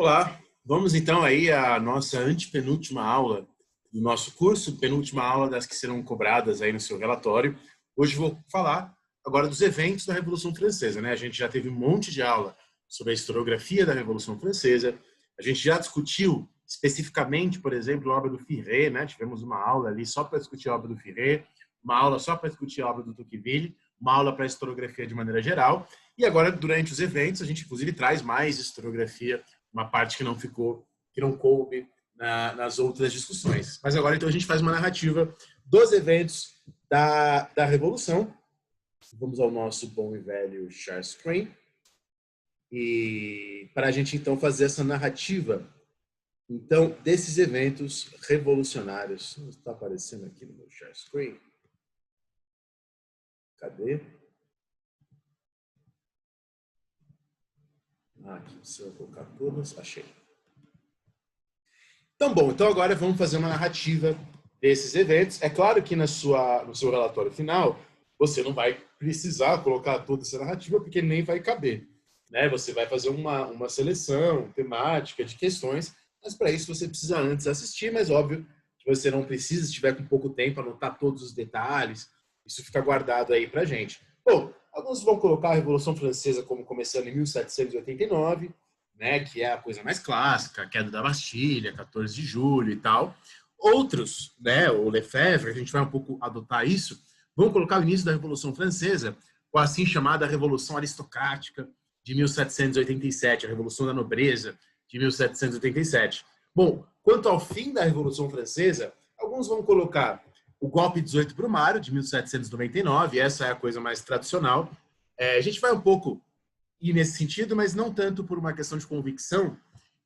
Olá, vamos então aí à nossa antepenúltima aula do nosso curso, penúltima aula das que serão cobradas aí no seu relatório. Hoje vou falar agora dos eventos da Revolução Francesa, né? A gente já teve um monte de aula sobre a historiografia da Revolução Francesa, a gente já discutiu especificamente, por exemplo, a obra do Firet, né? Tivemos uma aula ali só para discutir a obra do Firet, uma aula só para discutir a obra do Tocqueville, uma aula para historiografia de maneira geral, e agora, durante os eventos, a gente inclusive traz mais historiografia, uma parte que não ficou, que não coube nas outras discussões. Mas agora, então, a gente faz uma narrativa dos eventos da Revolução. Vamos ao nosso bom e velho share screen. E para a gente, então, fazer essa narrativa, então, desses eventos revolucionários. Não está aparecendo aqui no meu share screen. Cadê? Aqui, se eu colocar todos, achei. Então, bom, então agora vamos fazer uma narrativa desses eventos. É claro que no seu relatório final, você não vai precisar colocar toda essa narrativa, porque nem vai caber, né? Você vai fazer uma seleção temática de questões, mas para isso você precisa antes assistir, mas óbvio que você não precisa, se tiver com pouco tempo, anotar todos os detalhes. Isso fica guardado aí para a gente. Bom, alguns vão colocar a Revolução Francesa como começando em 1789, né, que é a coisa mais clássica, a queda da Bastilha, 14 de julho e tal. Outros, né, o Lefebvre, a gente vai um pouco adotar isso, vão colocar o início da Revolução Francesa com a assim chamada Revolução Aristocrática de 1787, a Revolução da Nobreza de 1787. Bom, quanto ao fim da Revolução Francesa, alguns vão colocar o golpe 18 Brumário, de 1799, essa é a coisa mais tradicional. A gente vai um pouco ir nesse sentido, mas não tanto por uma questão de convicção,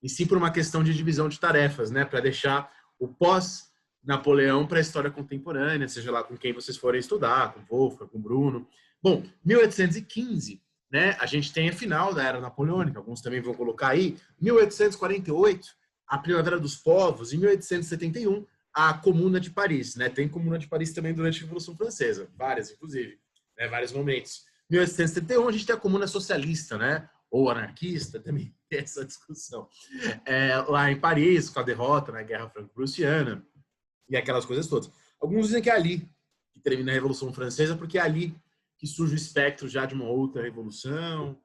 e sim por uma questão de divisão de tarefas, né? Para deixar o pós-Napoleão para a história contemporânea, seja lá com quem vocês forem estudar, com Wolfgang, com Bruno. Bom, 1815, né? A gente tem a final da Era Napoleônica, alguns também vão colocar aí. 1848, a Primavera dos Povos, em 1871, a Comuna de Paris, né? Tem Comuna de Paris também durante a Revolução Francesa, várias, inclusive, né? Vários momentos. 1871, a gente tem a Comuna Socialista, né? Ou anarquista, também tem essa discussão. Lá em Paris, com a derrota na Guerra Franco-Prussiana e aquelas coisas todas. Alguns dizem que é ali que termina a Revolução Francesa, porque é ali que surge o espectro já de uma outra revolução,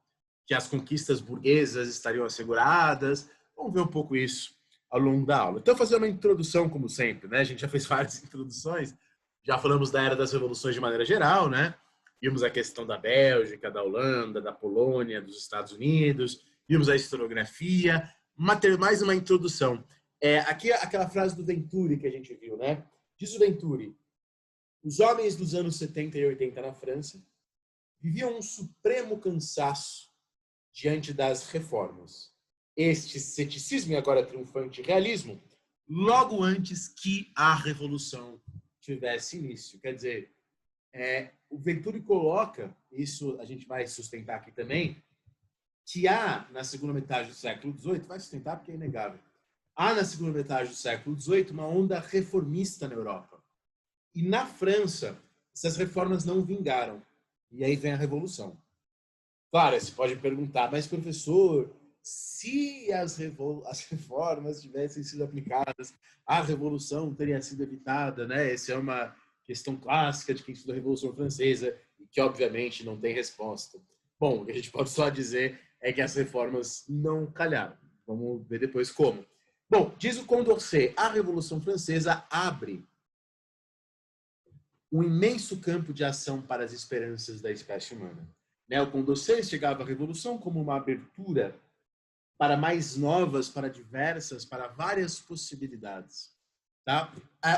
que as conquistas burguesas estariam asseguradas. Vamos ver um pouco isso ao longo da aula. Então, fazer uma introdução, como sempre, né? A gente já fez várias introduções, já falamos da Era das Revoluções de maneira geral, né? Vimos a questão da Bélgica, da Holanda, da Polônia, dos Estados Unidos, vimos a historiografia, mais uma introdução. Aqui aquela frase do Venturi que a gente viu, né? Diz o Venturi: os homens dos anos 70 e 80 na França viviam um supremo cansaço diante das reformas. Este ceticismo e agora triunfante realismo, logo antes que a Revolução tivesse início. Quer dizer, o Venturi coloca, isso a gente vai sustentar aqui também, que há na segunda metade do século XVIII, vai sustentar porque é inegável, há na segunda metade do século XVIII uma onda reformista na Europa. E na França, essas reformas não vingaram. E aí vem a Revolução. Claro, você pode perguntar, mas professor, se as reformas tivessem sido aplicadas, a Revolução teria sido evitada, né? Essa é uma questão clássica de quem estuda a Revolução Francesa e que, obviamente, não tem resposta. Bom, o que a gente pode só dizer é que as reformas não calharam. Vamos ver depois como. Bom, diz o Condorcet, a Revolução Francesa abre um imenso campo de ação para as esperanças da espécie humana. O Condorcet chegava à Revolução como uma abertura para mais novas, para diversas, para várias possibilidades. Tá?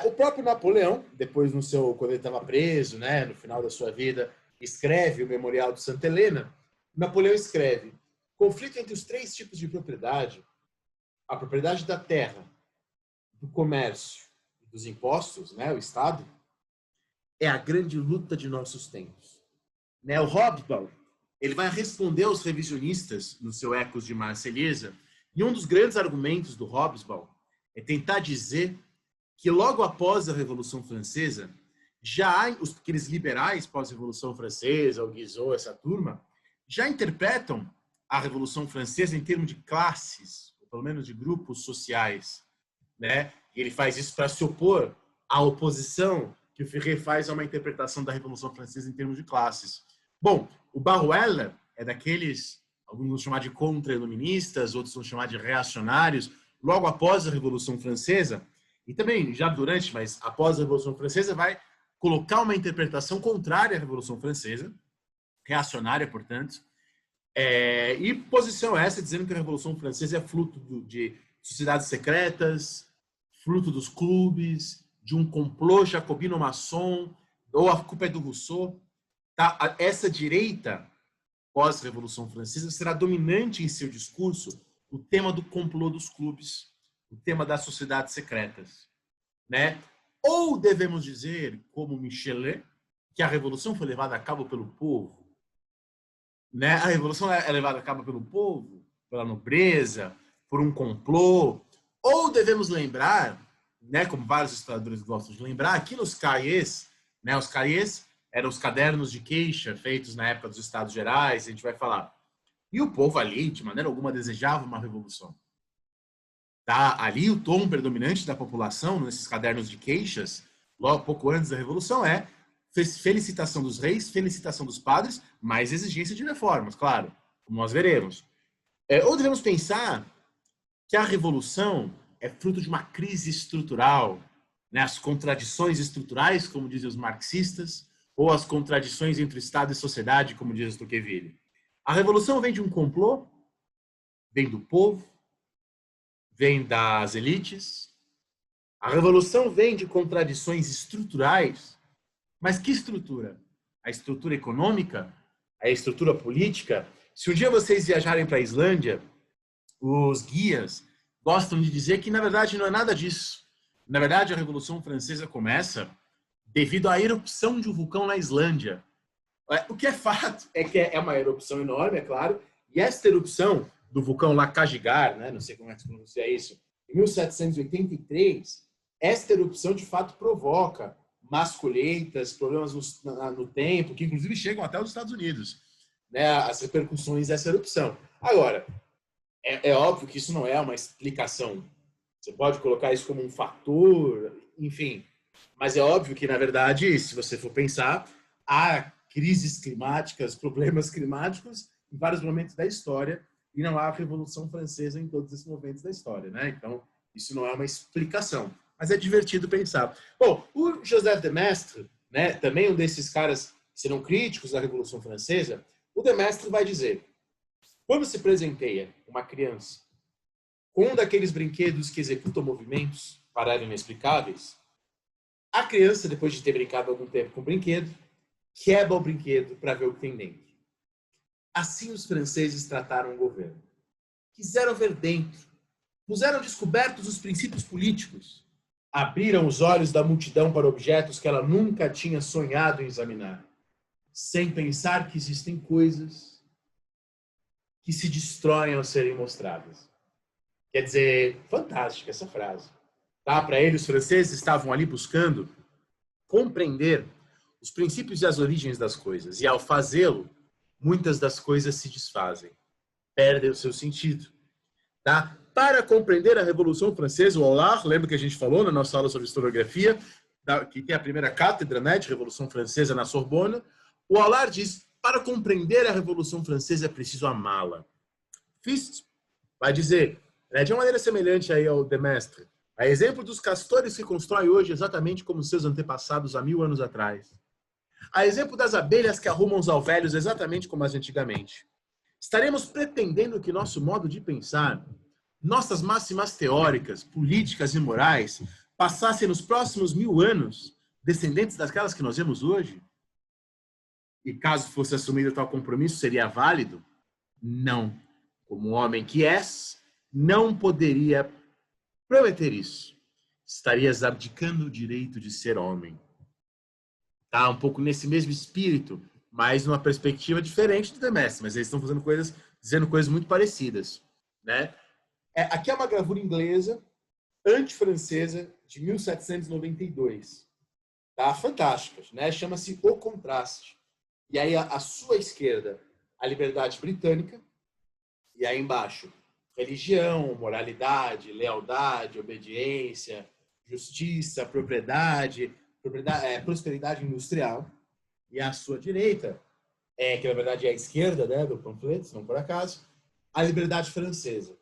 O próprio Napoleão, depois quando ele estava preso, né, no final da sua vida, escreve o Memorial de Santa Helena. Napoleão escreve: conflito entre os três tipos de propriedade, a propriedade da terra, do comércio e dos impostos, né, o Estado, é a grande luta de nossos tempos. O Hobsbawm, ele vai responder aos revisionistas no seu Ecos de Marselhesa, e um dos grandes argumentos do Hobsbawm é tentar dizer que logo após a Revolução Francesa, já aqueles liberais pós-Revolução Francesa, o Guizot, essa turma, já interpretam a Revolução Francesa em termos de classes, pelo menos de grupos sociais, né? E ele faz isso para se opor à oposição que o Ferrer faz a uma interpretação da Revolução Francesa em termos de classes. Bom, o Baruel é daqueles, alguns vão chamar de contra-iluministas, outros vão chamar de reacionários, logo após a Revolução Francesa, e também já durante, mas após a Revolução Francesa, vai colocar uma interpretação contrária à Revolução Francesa, reacionária, portanto, e posição essa dizendo que a Revolução Francesa é fruto de sociedades secretas, fruto dos clubes, de um complô jacobino-maçom, ou a culpa é do Rousseau. Tá? Essa direita, pós-Revolução Francesa, será dominante em seu discurso o tema do complô dos clubes, o tema das sociedades secretas. Né? Ou devemos dizer, como Michelet, que a Revolução foi levada a cabo pelo povo. Né? A Revolução é levada a cabo pelo povo, pela nobreza, por um complô. Ou devemos lembrar, né, como vários historiadores gostam de lembrar, que nos cahiers, né, os cahiers eram os cadernos de queixa feitos na época dos Estados Gerais, a gente vai falar. E o povo ali, de maneira alguma, desejava uma revolução. Tá? Ali o tom predominante da população, nesses cadernos de queixas, logo pouco antes da Revolução, é felicitação dos reis, felicitação dos padres, mais exigência de reformas, claro, como nós veremos. Ou devemos pensar que a Revolução é fruto de uma crise estrutural, né? As contradições estruturais, como dizem os marxistas, ou as contradições entre Estado e sociedade, como diz Tocqueville. A Revolução vem de um complô, vem do povo, vem das elites. A Revolução vem de contradições estruturais, mas que estrutura? A estrutura econômica? A estrutura política? Se um dia vocês viajarem para a Islândia, os guias gostam de dizer que, na verdade, não é nada disso. Na verdade, a Revolução Francesa começa devido à erupção de um vulcão na Islândia. O que é fato é que é uma erupção enorme, é claro, e esta erupção do vulcão Lakajigar, né, não sei como é que se pronuncia isso, em 1783, esta erupção de fato provoca más colheitas, problemas no tempo, que inclusive chegam até os Estados Unidos, né, as repercussões dessa erupção. Agora, é óbvio que isso não é uma explicação. Você pode colocar isso como um fator, enfim. Mas é óbvio que, na verdade, se você for pensar, há crises climáticas, problemas climáticos em vários momentos da história e não há a Revolução Francesa em todos esses momentos da história, né? Então, isso não é uma explicação. Mas é divertido pensar. Bom, o Joseph de Maistre, né, também um desses caras que serão críticos da Revolução Francesa, o de Maistre vai dizer: quando se presenteia uma criança com um daqueles brinquedos que executam movimentos para inexplicáveis, a criança, depois de ter brincado algum tempo com o brinquedo, quebra o brinquedo para ver o que tem dentro. Assim os franceses trataram o governo. Quiseram ver dentro. Puseram descobertos os princípios políticos. Abriram os olhos da multidão para objetos que ela nunca tinha sonhado em examinar. Sem pensar que existem coisas que se destroem ao serem mostradas. Quer dizer, fantástica essa frase. Tá? Para ele, os franceses estavam ali buscando compreender os princípios e as origens das coisas. E ao fazê-lo, muitas das coisas se desfazem, perdem o seu sentido. Tá? Para compreender a Revolução Francesa, o Aulard, lembra que a gente falou na nossa aula sobre historiografia, que tem a primeira cátedra, né, de Revolução Francesa na Sorbona, o Aulard diz: para compreender a Revolução Francesa é preciso amá-la. Fichte vai dizer, né, de uma maneira semelhante aí ao de Maistre, a exemplo dos castores que constroem hoje exatamente como seus antepassados há 1000 anos atrás. A exemplo das abelhas que arrumam os alvéolos exatamente como as de antigamente. Estaremos pretendendo que nosso modo de pensar, nossas máximas teóricas, políticas e morais passassem nos próximos 1000 anos descendentes daquelas que nós vemos hoje? E caso fosse assumido tal compromisso, seria válido? Não. Como homem que és, não poderia prometer isso. Estarias abdicando o direito de ser homem. Tá? Um pouco nesse mesmo espírito, mas numa perspectiva diferente do de Maistre, mas eles estão fazendo coisas, dizendo coisas muito parecidas, né? Aqui é uma gravura inglesa, anti-francesa, de 1792. Tá? Fantástica, né? Chama-se O Contraste. E aí, à sua esquerda, a liberdade britânica, e aí embaixo, religião, moralidade, lealdade, obediência, justiça, prosperidade industrial. E à sua direita, que na verdade é a esquerda, né, do panfleto, se não por acaso, a liberdade francesa.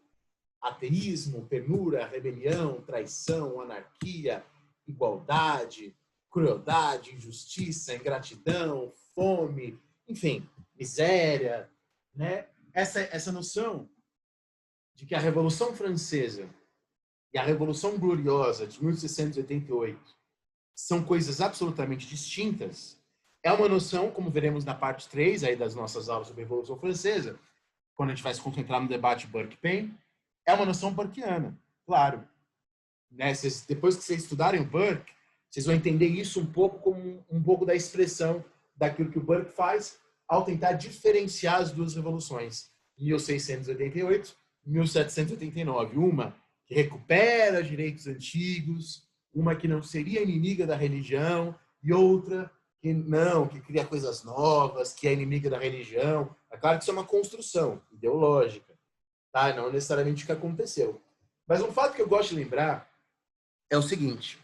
Ateísmo, penura, rebelião, traição, anarquia, igualdade, crueldade, injustiça, ingratidão, fome, enfim, miséria, né? Essa noção de que a Revolução Francesa e a Revolução Gloriosa de 1688 são coisas absolutamente distintas, é uma noção, como veremos na parte 3 aí das nossas aulas sobre a Revolução Francesa, quando a gente vai se concentrar no debate Burke-Paine, é uma noção burkeana, claro. Né? Depois que vocês estudarem o Burke, vocês vão entender isso um pouco como um pouco da expressão daquilo que o Burke faz ao tentar diferenciar as duas revoluções, 1688 e 1789. Uma que recupera direitos antigos, uma que não seria inimiga da religião, e outra que não, que cria coisas novas, que é inimiga da religião. É claro que isso é uma construção ideológica, tá? Não necessariamente o que aconteceu. Mas um fato que eu gosto de lembrar é o seguinte: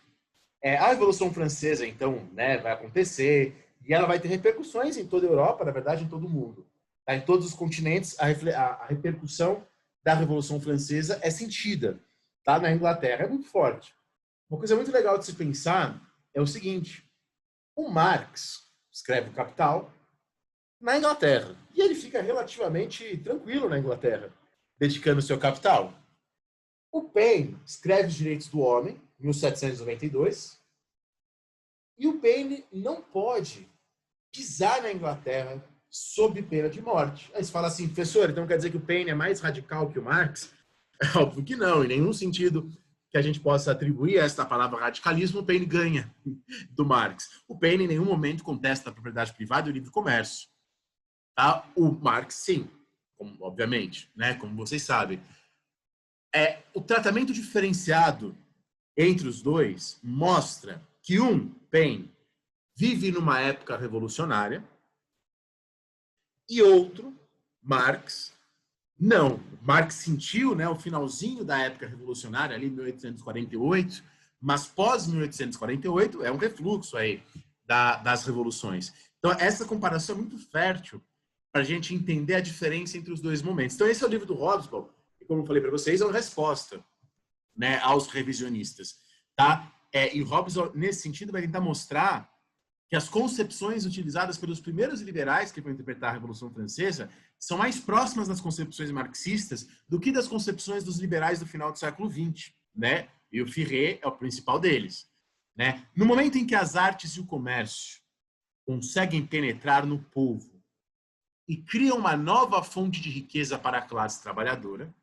a Revolução Francesa, então, né, vai acontecer e ela vai ter repercussões em toda a Europa, na verdade, em todo o mundo. Tá? Em todos os continentes, a repercussão da Revolução Francesa é sentida. Tá? Na Inglaterra é muito forte. Uma coisa muito legal de se pensar é o seguinte: o Marx escreve o Capital na Inglaterra e ele fica relativamente tranquilo na Inglaterra, dedicando o seu Capital. O Paine escreve Os Direitos do Homem, 1792, e o Paine não pode pisar na Inglaterra sob pena de morte. Aí você fala assim, professor, então quer dizer que o Paine é mais radical que o Marx? É óbvio que não, em nenhum sentido que a gente possa atribuir a esta palavra radicalismo, o Paine ganha do Marx. O Paine em nenhum momento contesta a propriedade privada e o livre comércio. Tá? O Marx, sim, obviamente, né? Como vocês sabem. O tratamento diferenciado entre os dois mostra que Paine, vive numa época revolucionária e outro, Marx, não. Marx sentiu, né, o finalzinho da época revolucionária, ali 1848, mas pós 1848 é um refluxo aí das revoluções. Então, essa comparação é muito fértil para a gente entender a diferença entre os dois momentos. Então, esse é o livro do Hobsbawm, e como eu falei para vocês, é uma resposta, né, aos revisionistas. Tá? E o Hobsbawm, nesse sentido, vai tentar mostrar que as concepções utilizadas pelos primeiros liberais que vão interpretar a Revolução Francesa são mais próximas das concepções marxistas do que das concepções dos liberais do final do século XX, né? E o Fourier é o principal deles, né? No momento em que as artes e o comércio conseguem penetrar no povo e criam uma nova fonte de riqueza para a classe trabalhadora,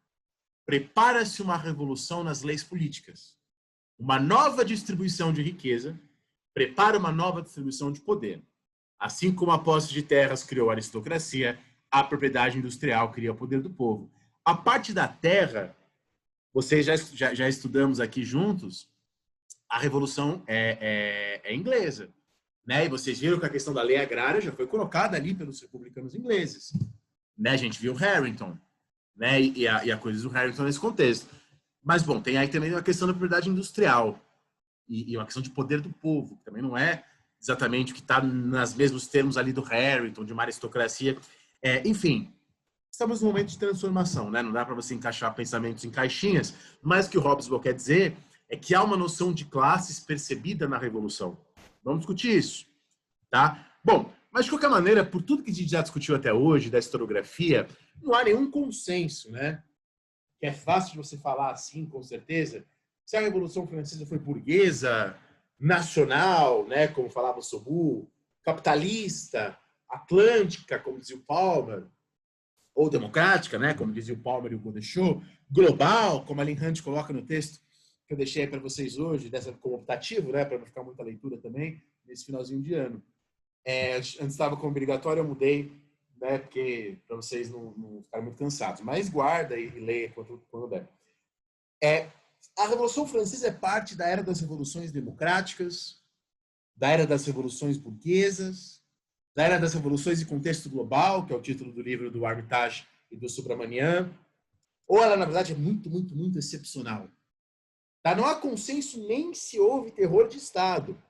prepara-se uma revolução nas leis políticas. Uma nova distribuição de riqueza prepara uma nova distribuição de poder. Assim como a posse de terras criou a aristocracia, a propriedade industrial cria o poder do povo. A parte da terra, vocês já estudamos aqui juntos, a revolução é inglesa. Né? E vocês viram que a questão da lei agrária já foi colocada ali pelos republicanos ingleses. Né? A gente viu Harrington, né? e a coisa do Harrington nesse contexto. Mas, bom, tem aí também a questão da propriedade industrial e uma questão de poder do povo, que também não é exatamente o que está nos mesmos termos ali do Harrington, de uma aristocracia. Enfim, estamos num momento de transformação, né? Não dá para você encaixar pensamentos em caixinhas, mas o que o Hobsbawm quer dizer é que há uma noção de classes percebida na Revolução. Vamos discutir isso, tá? Bom, mas de qualquer maneira, por tudo que a gente já discutiu até hoje, da historiografia, não há nenhum consenso, né? Que é fácil de você falar assim, com certeza, se a Revolução Francesa foi burguesa, nacional, né, como falava o Sobu, capitalista, atlântica, como dizia o Palmer, ou democrática, né, como dizia o Palmer e o Godechot, global, como a Lynn Hunt coloca no texto que eu deixei para vocês hoje, dessa como optativo, né, para não ficar muita leitura também, nesse finalzinho de ano. Antes estava como obrigatório, eu mudei, né, porque para vocês não ficarem muito cansados, mas guarda e leia quando der. A Revolução Francesa é parte da era das revoluções democráticas, da era das revoluções burguesas, da era das revoluções em contexto global, que é o título do livro do Armitage e do Subramanian, ou ela, na verdade, é muito, muito, muito excepcional. Tá? Não há consenso nem se houve terror de Estado.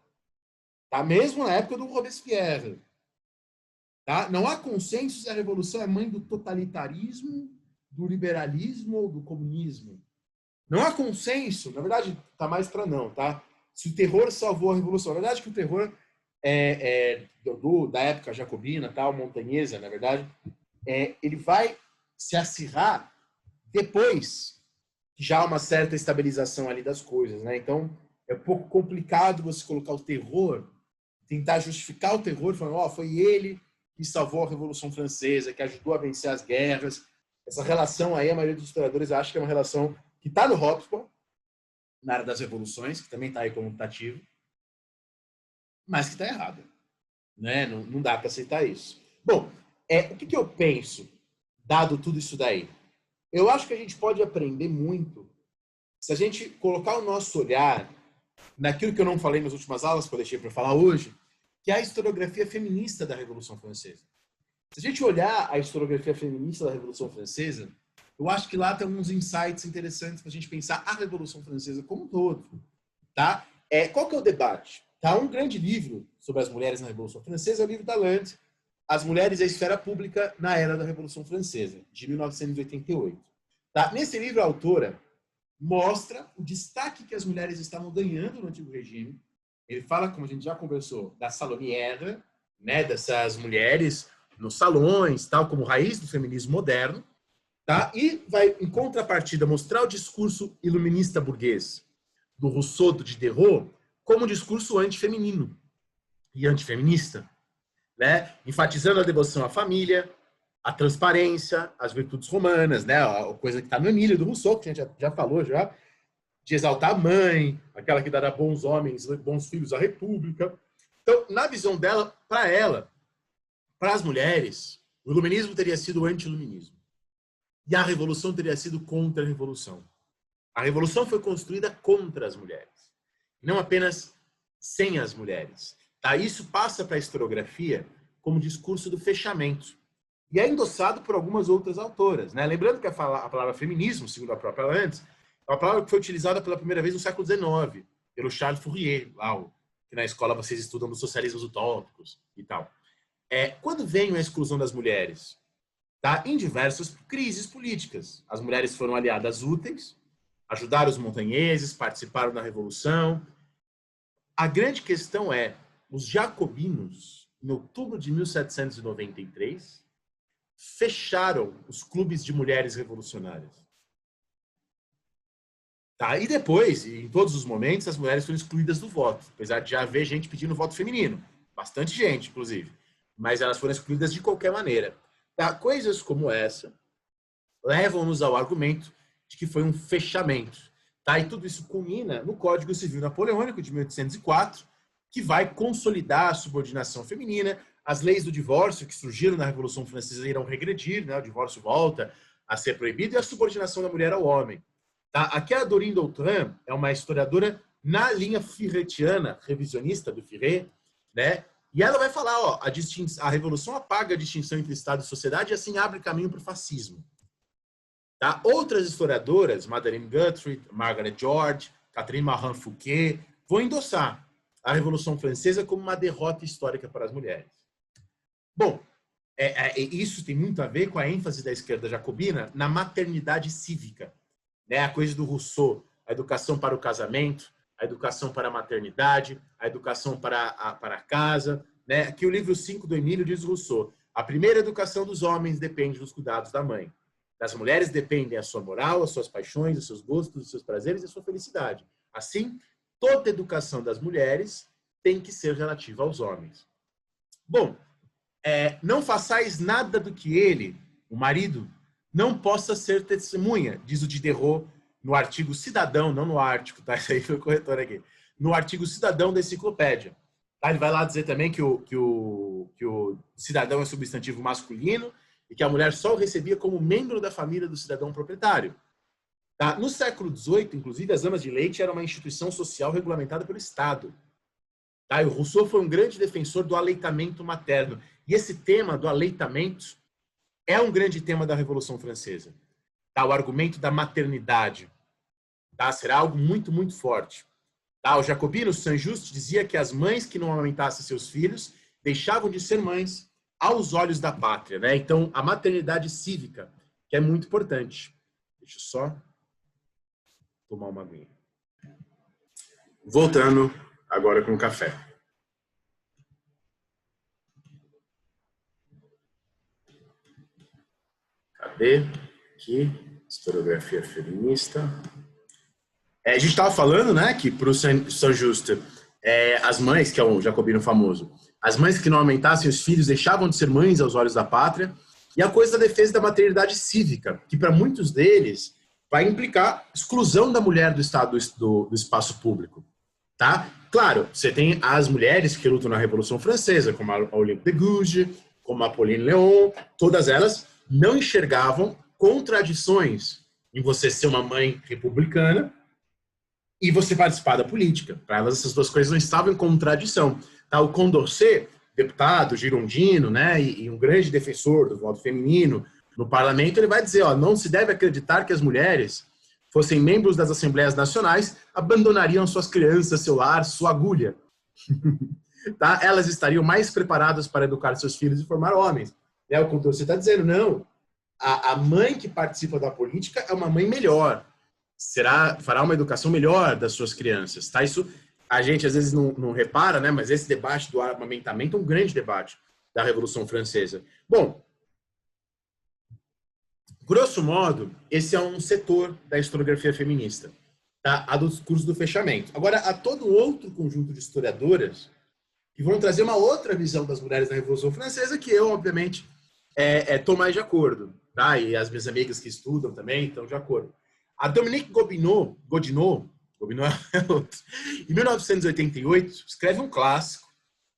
Tá? Mesmo na época do Robespierre. Tá? Não há consenso se a Revolução é mãe do totalitarismo, do liberalismo ou do comunismo. Não há consenso, na verdade, tá mais para não, tá? Se o terror salvou a Revolução. Na verdade, que o terror da época jacobina, tal, montanhesa, na verdade, ele vai se acirrar depois que já há uma certa estabilização ali das coisas, né? Então, é um pouco complicado você colocar o terror, tentar justificar o terror, falando, ó, foi ele que salvou a Revolução Francesa, que ajudou a vencer as guerras. Essa relação aí, a maioria dos historiadores acha que é uma relação que está no Hobsbawm, na área das revoluções, que também está aí como optativo, mas que está errada. Né? Não dá para aceitar isso. Bom, o que eu penso, dado tudo isso daí? Eu acho que a gente pode aprender muito se a gente colocar o nosso olhar naquilo que eu não falei nas últimas aulas, que eu deixei para falar hoje, que é a historiografia feminista da Revolução Francesa. Se a gente olhar a historiografia feminista da Revolução Francesa, eu acho que lá tem alguns insights interessantes para a gente pensar a Revolução Francesa como um todo. Tá? Qual que é o debate? Tá? Um grande livro sobre as mulheres na Revolução Francesa é o livro da Lande, As Mulheres e a Esfera Pública na Era da Revolução Francesa, de 1988. Tá? Nesse livro, a autora mostra o destaque que as mulheres estavam ganhando no antigo regime. Ele fala, como a gente já conversou, da salonière, né, dessas mulheres nos salões, tal, como raiz do feminismo moderno, tá? E vai, em contrapartida, mostrar o discurso iluminista burguês do Rousseau, do Diderot, como um discurso antifeminino e antifeminista, né? Enfatizando a devoção à família, a transparência, as virtudes romanas, né? A coisa que está no Emílio do Rousseau, que a gente já falou já, de exaltar a mãe, aquela que dará bons homens, bons filhos à república. Então, na visão dela, para as mulheres, o iluminismo teria sido o anti-iluminismo. E a revolução teria sido contra a revolução. A revolução foi construída contra as mulheres, não apenas sem as mulheres. Tá? Isso passa para a historiografia como discurso do fechamento. E é endossado por algumas outras autoras. Né? Lembrando que a palavra feminismo, segundo a própria Landes, é uma palavra que foi utilizada pela primeira vez no século XIX, pelo Charles Fourier, lá, que na escola vocês estudam dos socialismos utópicos e tal. Quando vem a exclusão das mulheres? Tá? Em diversas crises políticas. As mulheres foram aliadas úteis, ajudaram os montanheses, participaram da Revolução. A grande questão é, os jacobinos, em outubro de 1793, fecharam os clubes de mulheres revolucionárias. Tá? E depois, em todos os momentos, as mulheres foram excluídas do voto, apesar de já haver gente pedindo voto feminino. Bastante gente, inclusive. Mas elas foram excluídas de qualquer maneira. Tá? Coisas como essa levam-nos ao argumento de que foi um fechamento. Tá? E tudo isso culmina no Código Civil Napoleônico de 1804, que vai consolidar a subordinação feminina. As leis do divórcio que surgiram na Revolução Francesa irão regredir, né? O divórcio volta a ser proibido, e a subordinação da mulher ao homem. Tá? Aqui a Dorine Doutrin é uma historiadora na linha firretiana, revisionista do Firret, né? E ela vai falar, ó, a Revolução apaga a distinção entre Estado e sociedade e assim abre caminho para o fascismo. Tá? Outras historiadoras, Madeleine Guthrie, Margaret George, Catherine Morin-Fouquet, vão endossar a Revolução Francesa como uma derrota histórica para as mulheres. Bom, isso tem muito a ver com a ênfase da esquerda jacobina na maternidade cívica, né? A coisa do Rousseau, a educação para o casamento, a educação para a maternidade, a educação para a casa. Né? Aqui o livro 5 do Emílio diz Rousseau, a primeira educação dos homens depende dos cuidados da mãe. Das mulheres dependem a sua moral, as suas paixões, os seus gostos, os seus prazeres e a sua felicidade. Assim, toda educação das mulheres tem que ser relativa aos homens. Bom, não façais nada do que ele, o marido, não possa ser testemunha, diz o Diderot no artigo Cidadão, não no Ártico, tá? Isso aí foi o corretor aqui. No artigo Cidadão da Enciclopédia. Tá? Ele vai lá dizer também que o cidadão é substantivo masculino e que a mulher só o recebia como membro da família do cidadão proprietário. Tá? No século XVIII, inclusive, as amas de leite eram uma instituição social regulamentada pelo Estado. Tá? E o Rousseau foi um grande defensor do aleitamento materno. E esse tema do aleitamento é um grande tema da Revolução Francesa. tá? O argumento da maternidade, tá? Será algo muito, muito forte. Tá? O jacobino Saint-Just dizia que as mães que não amamentassem seus filhos deixavam de ser mães aos olhos da pátria, né? Então, a maternidade cívica, que é muito importante. Deixa eu só tomar uma aguinha. Voltando agora com o café. Cadê? Aqui, historiografia feminista. A gente estava falando, né, que para o Saint-Just, as mães, que é um jacobino famoso, as mães que não aumentassem os filhos deixavam de ser mães aos olhos da pátria, e a coisa da defesa da maternidade cívica, que para muitos deles vai implicar exclusão da mulher do estado do espaço público, tá? Claro, você tem as mulheres que lutam na Revolução Francesa, como a Olympe de Gouges, como a Pauline Léon, todas elas não enxergavam contradições em você ser uma mãe republicana e você participar da política. Para elas, essas duas coisas não estavam em contradição. Tá? O Condorcet, deputado girondino, né, e um grande defensor do voto feminino no parlamento, ele vai dizer, ó, não se deve acreditar que as mulheres fossem membros das Assembleias Nacionais, abandonariam suas crianças, seu lar, sua agulha. Tá? Elas estariam mais preparadas para educar seus filhos e formar homens. O Condorcet está dizendo, não, a mãe que participa da política é uma mãe melhor, fará uma educação melhor das suas crianças. Tá? Isso a gente às vezes não repara, né? Mas esse debate do armamentamento é um grande debate da Revolução Francesa. Bom, grosso modo, esse é um setor da historiografia feminista, tá? A do discurso do fechamento. Agora, há todo outro conjunto de historiadoras que vão trazer uma outra visão das mulheres na Revolução Francesa, que eu, obviamente, estou mais de acordo, tá? E as minhas amigas que estudam também estão de acordo. A Dominique Gobineau é outro, em 1988, escreve um clássico,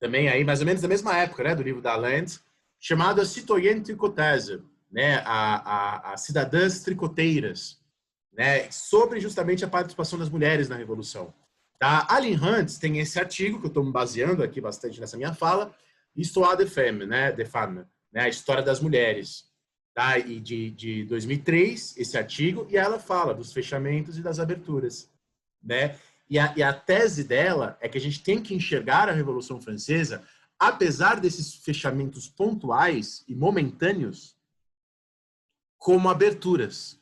também aí mais ou menos da mesma época, né, do livro da Land, chamado A Citoyenne Tricoteuse, né, as cidadãs tricoteiras, né, sobre justamente a participação das mulheres na Revolução. Tá? Aline Hunt tem esse artigo, que eu estou me baseando aqui bastante nessa minha fala, Histoire des Femmes, né, a história das mulheres. Tá? E de 2003, esse artigo, e ela fala dos fechamentos e das aberturas. Né? E a tese dela é que a gente tem que enxergar a Revolução Francesa, apesar desses fechamentos pontuais e momentâneos, como aberturas,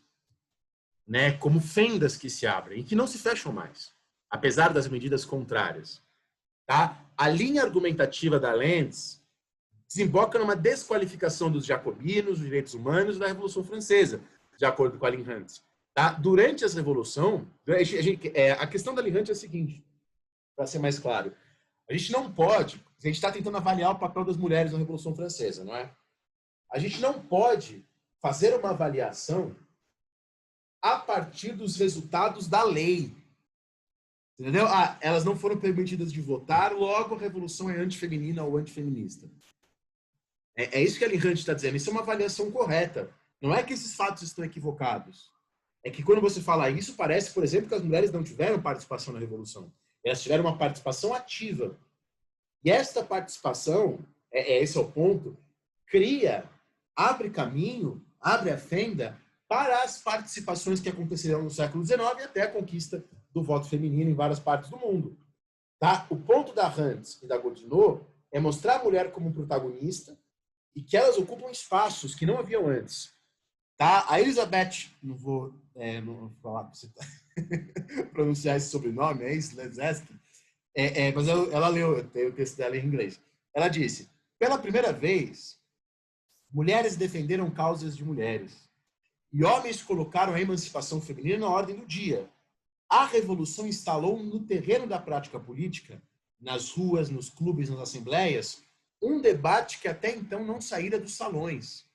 né? Como fendas que se abrem e que não se fecham mais, apesar das medidas contrárias. Tá? A linha argumentativa da Lenz desemboca numa desqualificação dos jacobinos, dos direitos humanos da Revolução Francesa, de acordo com a Aline Hunt. Tá? Durante essa revolução, a questão da Aline Hunt é a seguinte, para ser mais claro, a gente não pode, a gente está tentando avaliar o papel das mulheres na Revolução Francesa, não é? A gente não pode fazer uma avaliação a partir dos resultados da lei. Entendeu? Elas não foram permitidas de votar, logo a revolução é antifeminina ou antifeminista. É isso que a Aline Hunt está dizendo. Isso é uma avaliação correta. Não é que esses fatos estão equivocados. É que quando você fala isso, parece, por exemplo, que as mulheres não tiveram participação na revolução. Elas tiveram uma participação ativa. E esta participação, esse é o ponto, abre caminho, abre a fenda para as participações que aconteceram no século XIX e até a conquista do voto feminino em várias partes do mundo. Tá? O ponto da Hunt e da Gobineau é mostrar a mulher como protagonista e que elas ocupam espaços que não haviam antes. Tá? A Elizabeth, não vou falar para você pronunciar esse sobrenome, é isso, Lezeski, mas ela leu, eu tenho o texto dela em inglês. Ela disse, pela primeira vez, mulheres defenderam causas de mulheres e homens colocaram a emancipação feminina na ordem do dia. A revolução instalou no terreno da prática política, nas ruas, nos clubes, nas assembleias, um debate que até então não saíra dos salões.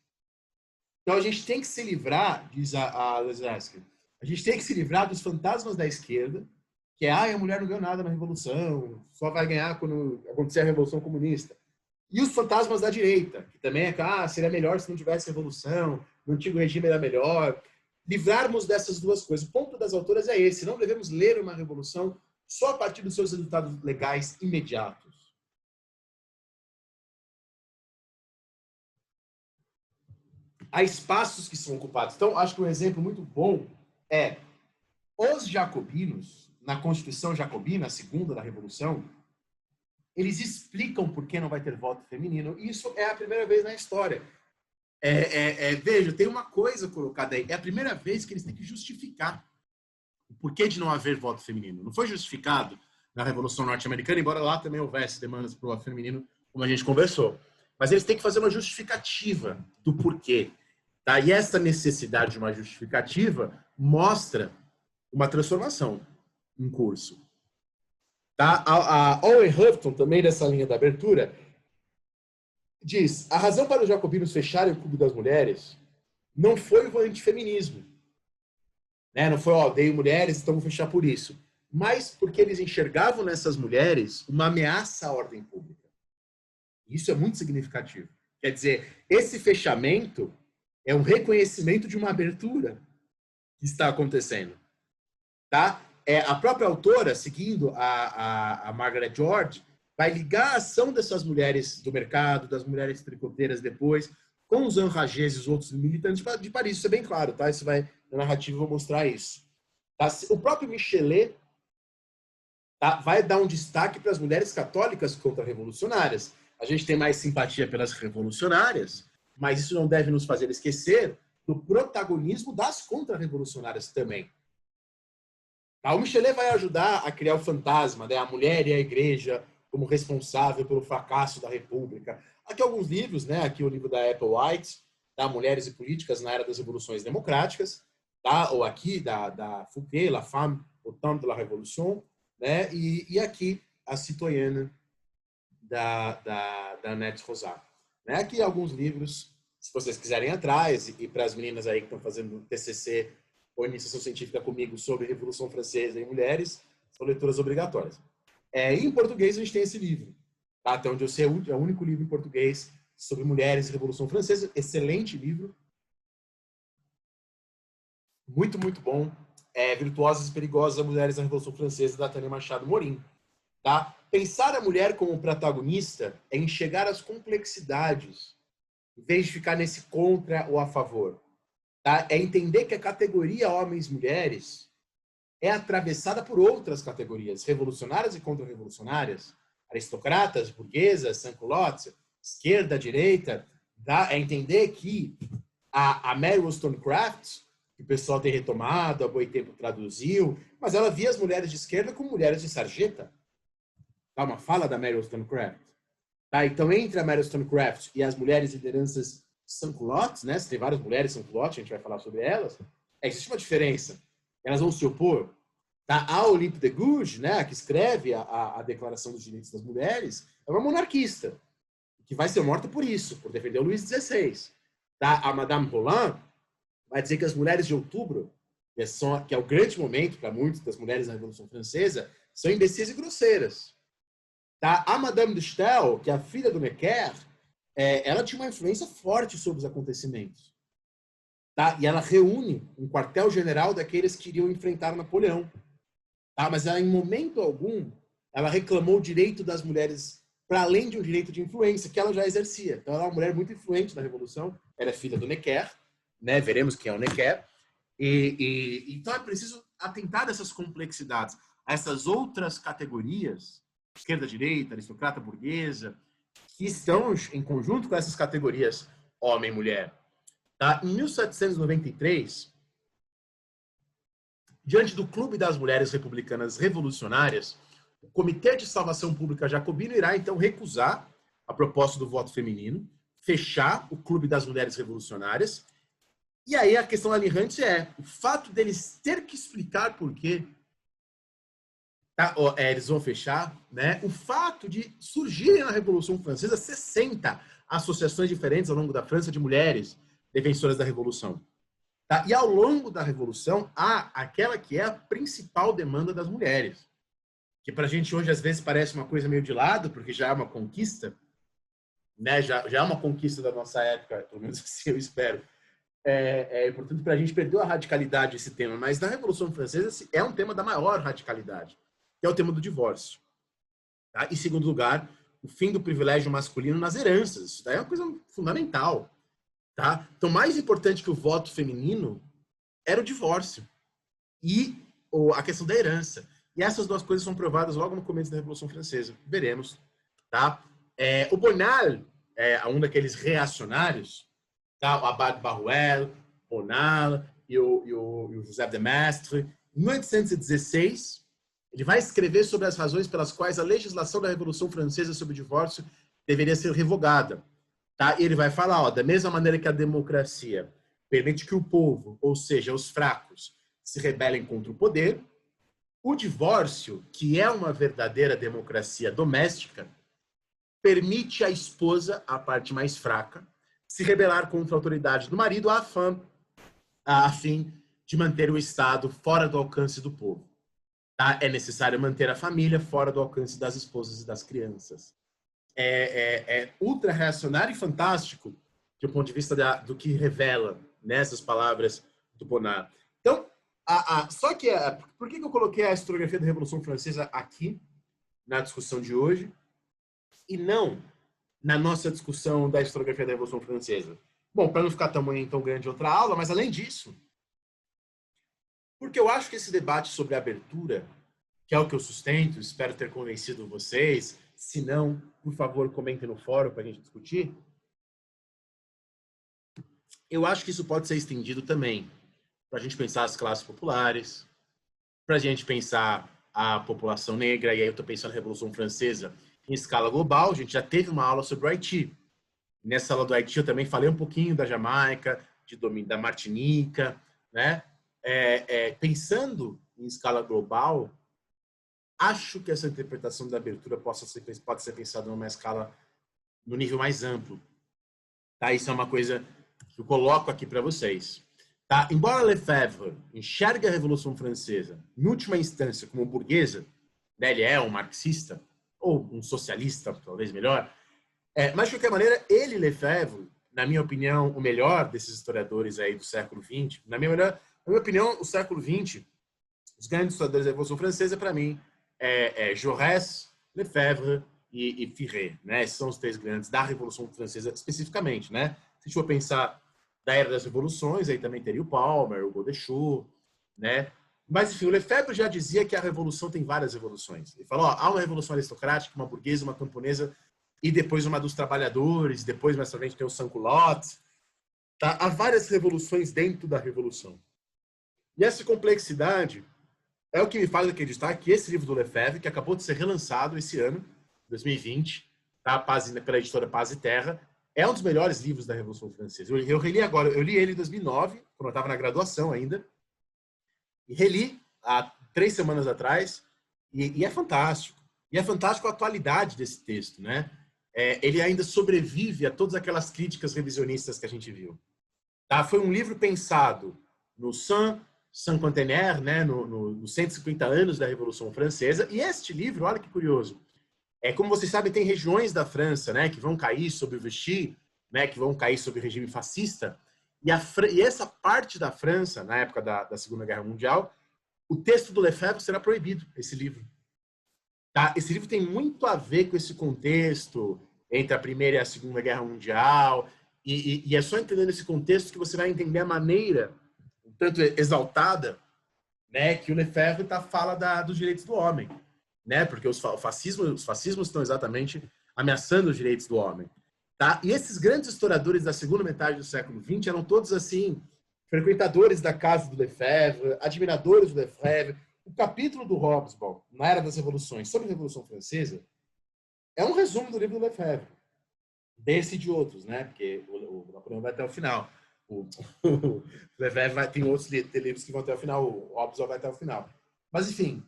Então a gente tem que se livrar, diz a Lezeski, a gente tem que se livrar dos fantasmas da esquerda, que a mulher não ganhou nada na revolução, só vai ganhar quando acontecer a revolução comunista. E os fantasmas da direita, que também seria melhor se não tivesse revolução, no antigo regime era melhor. Livrarmos dessas duas coisas. O ponto das autoras é esse, não devemos ler uma revolução só a partir dos seus resultados legais imediatos. há espaços que são ocupados. Então, acho que um exemplo muito bom é os jacobinos, na Constituição Jacobina, a segunda da Revolução, eles explicam por que não vai ter voto feminino. E isso é a primeira vez na história. Veja, tem uma coisa colocada aí. É a primeira vez que eles têm que justificar o porquê de não haver voto feminino. Não foi justificado na Revolução Norte-Americana, embora lá também houvesse demandas para o voto feminino, como a gente conversou. Mas eles têm que fazer uma justificativa do porquê. Tá? E essa necessidade de uma justificativa mostra uma transformação em curso. Tá? A Owen Houghton, também dessa linha da abertura, diz: a razão para os jacobinos fecharem o Clube das Mulheres não foi o antifeminismo. Né? Não foi, odeio mulheres, então vou fechar por isso. Mas porque eles enxergavam nessas mulheres uma ameaça à ordem pública. Isso é muito significativo. Quer dizer, esse fechamento é um reconhecimento de uma abertura que está acontecendo. Tá? A própria autora, seguindo a Margaret George, vai ligar a ação dessas mulheres do mercado, das mulheres tricoteiras depois, com os enragés e os outros militantes de Paris. Isso é bem claro, tá? Isso vai, na narrativa, eu vou mostrar isso. Tá? O próprio Michelet, tá, vai dar um destaque para as mulheres católicas contra-revolucionárias. A gente tem mais simpatia pelas revolucionárias, mas isso não deve nos fazer esquecer do protagonismo das contra-revolucionárias também. O Michelet vai ajudar a criar o fantasma, né? A mulher e a igreja como responsável pelo fracasso da República. Aqui alguns livros, né? Aqui o livro da Apple White, tá? Mulheres e Políticas na Era das Revoluções Democráticas, tá? Ou aqui da Fouquet, La Femme au temps de la Révolution, né? E aqui a Citoyenne da Annette Rosat. Né? Aqui alguns livros, se vocês quiserem atrás, e para as meninas aí que estão fazendo TCC ou iniciação científica comigo sobre Revolução Francesa e mulheres, são leituras obrigatórias. Em português a gente tem esse livro, tá? Até onde eu sei, é o único livro em português sobre mulheres e Revolução Francesa. Excelente livro. Muito, muito bom. Virtuosas e Perigosas, Mulheres na Revolução Francesa, da Tânia Machado Morim. Tá? Pensar a mulher como protagonista é enxergar as complexidades, em vez de ficar nesse contra ou a favor. Tá? É entender que a categoria homens-mulheres é atravessada por outras categorias, revolucionárias e contra-revolucionárias, aristocratas, burguesas, sans-culottes, esquerda, direita. Tá? É entender que a Mary Wollstonecraft, que o pessoal tem retomado, a Boitempo traduziu, mas ela via as mulheres de esquerda como mulheres de sarjeta. Tá? Uma fala da Mary Wollstonecraft. Tá? Então, entre a Mary Wollstonecraft e as mulheres lideranças sans-culottes, né? Você tem várias mulheres sans-culottes, a gente vai falar sobre elas, existe uma diferença. Elas vão se opor. Tá? A Olympe de Gouges, né, que escreve a Declaração dos Direitos das Mulheres, é uma monarquista, que vai ser morta por isso, por defender o Luís XVI. Tá? A Madame Roland vai dizer que as mulheres de outubro, que é o grande momento para muitas das mulheres da Revolução Francesa, são imbecis e grosseiras. Tá? A Madame de Staël, que é a filha do Necker, ela tinha uma influência forte sobre os acontecimentos. Tá? E ela reúne um quartel-general daqueles que iriam enfrentar Napoleão. Tá? Mas ela, em momento algum, ela reclamou o direito das mulheres para além de um direito de influência que ela já exercia. Então, ela é uma mulher muito influente na Revolução. Ela é filha do Necker, né? Veremos quem é o Necker. Então, é preciso atentar a essas complexidades, a essas outras categorias, esquerda, direita, aristocrata, burguesa, que estão em conjunto com essas categorias homem e mulher. Tá? Em 1793, diante do Clube das Mulheres Republicanas Revolucionárias, o Comitê de Salvação Pública Jacobino irá, então, recusar a proposta do voto feminino, fechar o Clube das Mulheres Revolucionárias. E aí a questão alinhante é o fato deles ter que explicar por quê, tá? Eles vão fechar, né? O fato de surgirem na Revolução Francesa 60 associações diferentes ao longo da França de mulheres defensoras da Revolução. Tá? E ao longo da Revolução há aquela que é a principal demanda das mulheres, que para a gente hoje às vezes parece uma coisa meio de lado, porque já é uma conquista, né? Já é uma conquista da nossa época, pelo menos assim eu espero. Portanto, para a gente perdeu a radicalidade esse tema, mas na Revolução Francesa é um tema da maior radicalidade, que é o tema do divórcio. Tá? Em segundo lugar, o fim do privilégio masculino nas heranças. Isso daí é uma coisa fundamental. tá? Então, mais importante que o voto feminino era o divórcio e a questão da herança. E essas duas coisas são provadas logo no começo da Revolução Francesa. Veremos, tá? O Bonal, um daqueles reacionários, tá? O Abad Barruel, Bonal e o José de Maistre, em 1816, ele vai escrever sobre as razões pelas quais a legislação da Revolução Francesa sobre o divórcio deveria ser revogada. Tá? E ele vai falar, ó, da mesma maneira que a democracia permite que o povo, ou seja, os fracos, se rebelem contra o poder, o divórcio, que é uma verdadeira democracia doméstica, permite à esposa, a parte mais fraca, se rebelar contra a autoridade do marido a fim de manter o Estado fora do alcance do povo. Tá? É necessário manter a família fora do alcance das esposas e das crianças. É ultra reacionário e fantástico do ponto de vista do que revela nessas palavras do Bonnard. Então, por que eu coloquei a historiografia da Revolução Francesa aqui na discussão de hoje e não na nossa discussão da historiografia da Revolução Francesa? Bom, para não ficar tamanho tão grande outra aula, mas além disso, porque eu acho que esse debate sobre a abertura, que é o que eu sustento, espero ter convencido vocês. Se não, por favor, comentem no fórum para a gente discutir. Eu acho que isso pode ser estendido também para a gente pensar as classes populares, para a gente pensar a população negra, e aí eu estou pensando na Revolução Francesa em escala global. A gente já teve uma aula sobre o Haiti. Nessa aula do Haiti eu também falei um pouquinho da Jamaica, da Martinica, né? Pensando em escala global, acho que essa interpretação da abertura pode ser pensada numa escala, no nível mais amplo. Tá? Isso é uma coisa que eu coloco aqui para vocês. Tá? Embora Lefebvre enxergue a Revolução Francesa, em última instância, como burguesa, né? Ele é um marxista, ou um socialista, talvez melhor, mas, de qualquer maneira, Lefebvre, na minha opinião, o melhor desses historiadores aí do século XX, na minha opinião, o século XX, os grandes historiadores da Revolução Francesa, para mim, Jaurès, Lefebvre e Ferré, né? Esses são os três grandes da Revolução Francesa especificamente, né? Se a gente for pensar da Era das Revoluções, aí também teria o Palmer, o Godechaux, né? Mas, enfim, o Lefebvre já dizia que a Revolução tem várias revoluções. Ele falou, ó, há uma revolução aristocrática, uma burguesa, uma camponesa, e depois uma dos trabalhadores, depois mais pra frente tem o sans-culottes. Tá? Há várias revoluções dentro da Revolução. E essa complexidade é o que me faz acreditar que esse livro do Lefebvre, que acabou de ser relançado esse ano, 2020, tá? Pela editora Paz e Terra, é um dos melhores livros da Revolução Francesa. Eu reli agora, eu li ele em 2009, quando eu estava na graduação ainda, e reli há 3 semanas atrás, e é fantástico. E é fantástico a atualidade desse texto, né? Ele ainda sobrevive a todas aquelas críticas revisionistas que a gente viu. Tá? Foi um livro pensado no Cinquantenaire, né, nos 150 anos da Revolução Francesa. E este livro, olha que curioso, como vocês sabem, tem regiões da França, né, que vão cair sob o Vichy, né, que vão cair sob o regime fascista. E essa parte da França, na época da Segunda Guerra Mundial, o texto do Lefebvre será proibido, esse livro. Tá? Esse livro tem muito a ver com esse contexto entre a Primeira e a Segunda Guerra Mundial. E é só entendendo esse contexto que você vai entender a maneira tanto exaltada, né, que o Lefebvre fala dos direitos do homem, né, porque os fascismos estão exatamente ameaçando os direitos do homem, tá? E esses grandes historiadores da segunda metade do século XX eram todos assim frequentadores da casa do Lefebvre, admiradores do Lefebvre. O capítulo do Hobsbawm, na Era das Revoluções, sobre a Revolução Francesa, é um resumo do livro do Lefebvre, desse e de outros, né, porque o Napoleão vai até o final. O Lefebvre tem outros livros que vão até o final, o Hobsbawm vai até o final. Mas, enfim,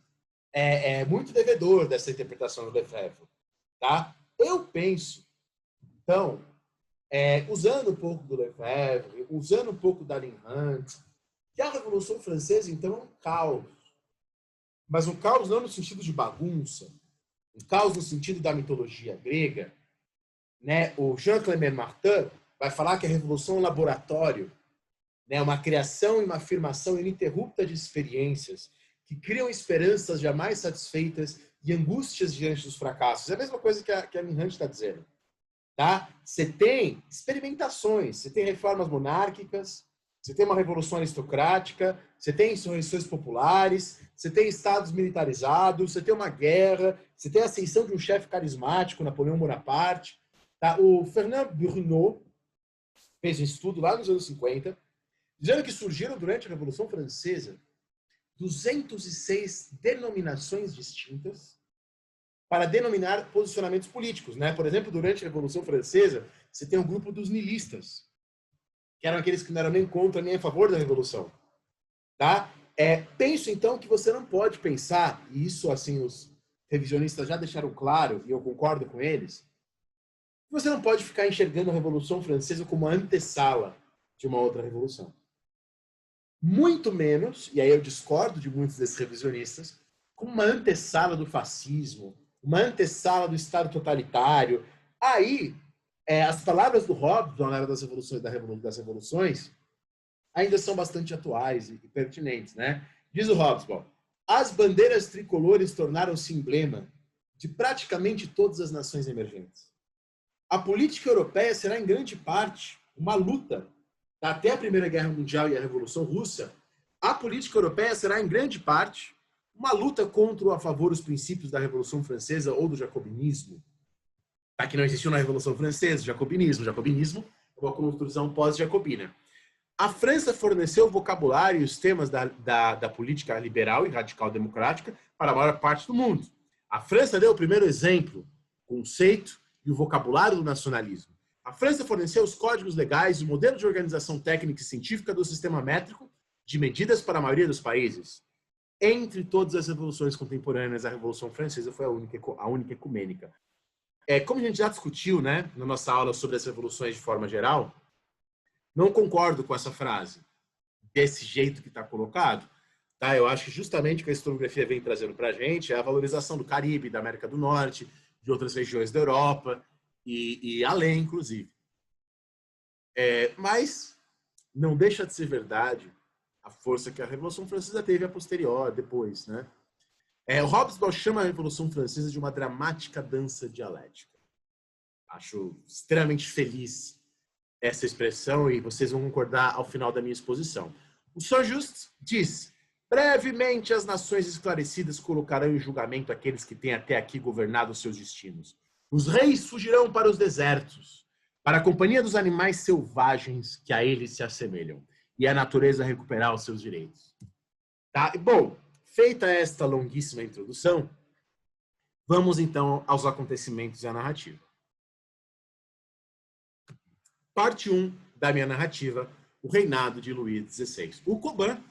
é muito devedor dessa interpretação do Lefebvre. Tá? Eu penso, então, usando um pouco do Lefebvre, usando um pouco da Ayn Rand, que a Revolução Francesa, então, é um caos. Mas um caos não no sentido de bagunça, um caos no sentido da mitologia grega. Né? O Jean-Clément Martin vai falar que a revolução é um laboratório, né? Uma criação e uma afirmação ininterrupta de experiências que criam esperanças jamais satisfeitas e angústias diante dos fracassos. É a mesma coisa que a Ayn Rand está dizendo. tá? Você tem experimentações, você tem reformas monárquicas, você tem uma revolução aristocrática, você tem insurreições populares, você tem estados militarizados, você tem uma guerra, você tem a ascensão de um chefe carismático, Napoleão Bonaparte. Tá? O Fernand Bruneau fez um estudo lá nos anos 50, dizendo que surgiram durante a Revolução Francesa 206 denominações distintas para denominar posicionamentos políticos, né? Por exemplo, durante a Revolução Francesa, você tem o grupo dos nihilistas, que eram aqueles que não eram nem contra nem a favor da Revolução. Tá? Penso, então, que você não pode pensar, e isso, assim, os revisionistas já deixaram claro, e eu concordo com eles, que você não pode ficar enxergando a Revolução Francesa como uma antessala de uma outra revolução. Muito menos, e aí eu discordo de muitos desses revisionistas, como uma antessala do fascismo, uma antessala do Estado totalitário. Aí, as palavras do Hobbes, na era das revoluções, ainda são bastante atuais e pertinentes, né? Diz o Hobbes, bom, as bandeiras tricolores tornaram-se emblema de praticamente todas as nações emergentes. A política europeia será, em grande parte, uma luta. Até a Primeira Guerra Mundial e a Revolução Russa, a política europeia será, em grande parte, uma luta contra ou a favor dos princípios da Revolução Francesa ou do jacobinismo. Que não existiu na Revolução Francesa, jacobinismo. Jacobinismo é uma construção pós-jacobina. A França forneceu o vocabulário e os temas da política liberal e radical-democrática para a maior parte do mundo. A França deu o primeiro exemplo, conceito e o vocabulário do nacionalismo. A França forneceu os códigos legais e o modelo de organização técnica e científica do sistema métrico de medidas para a maioria dos países. Entre todas as revoluções contemporâneas, a Revolução Francesa foi a única ecumênica. Como a gente já discutiu, né, na nossa aula sobre as revoluções de forma geral, não concordo com essa frase, desse jeito que está colocado. Tá? Eu acho que justamente o que a historiografia vem trazendo para a gente é a valorização do Caribe, da América do Norte, de outras regiões da Europa e além, inclusive. Mas não deixa de ser verdade a força que a Revolução Francesa teve a posterior, depois, né? O Hobbes chama a Revolução Francesa de uma dramática dança dialética. Acho extremamente feliz essa expressão e vocês vão concordar ao final da minha exposição. O Saint-Just diz: brevemente as nações esclarecidas colocarão em julgamento aqueles que têm até aqui governado os seus destinos. Os reis fugirão para os desertos, para a companhia dos animais selvagens que a eles se assemelham, e a natureza recuperar os seus direitos. Tá? Bom, feita esta longuíssima introdução, vamos então aos acontecimentos e à narrativa. Parte 1 da minha narrativa, o reinado de Luís XVI. O Coban,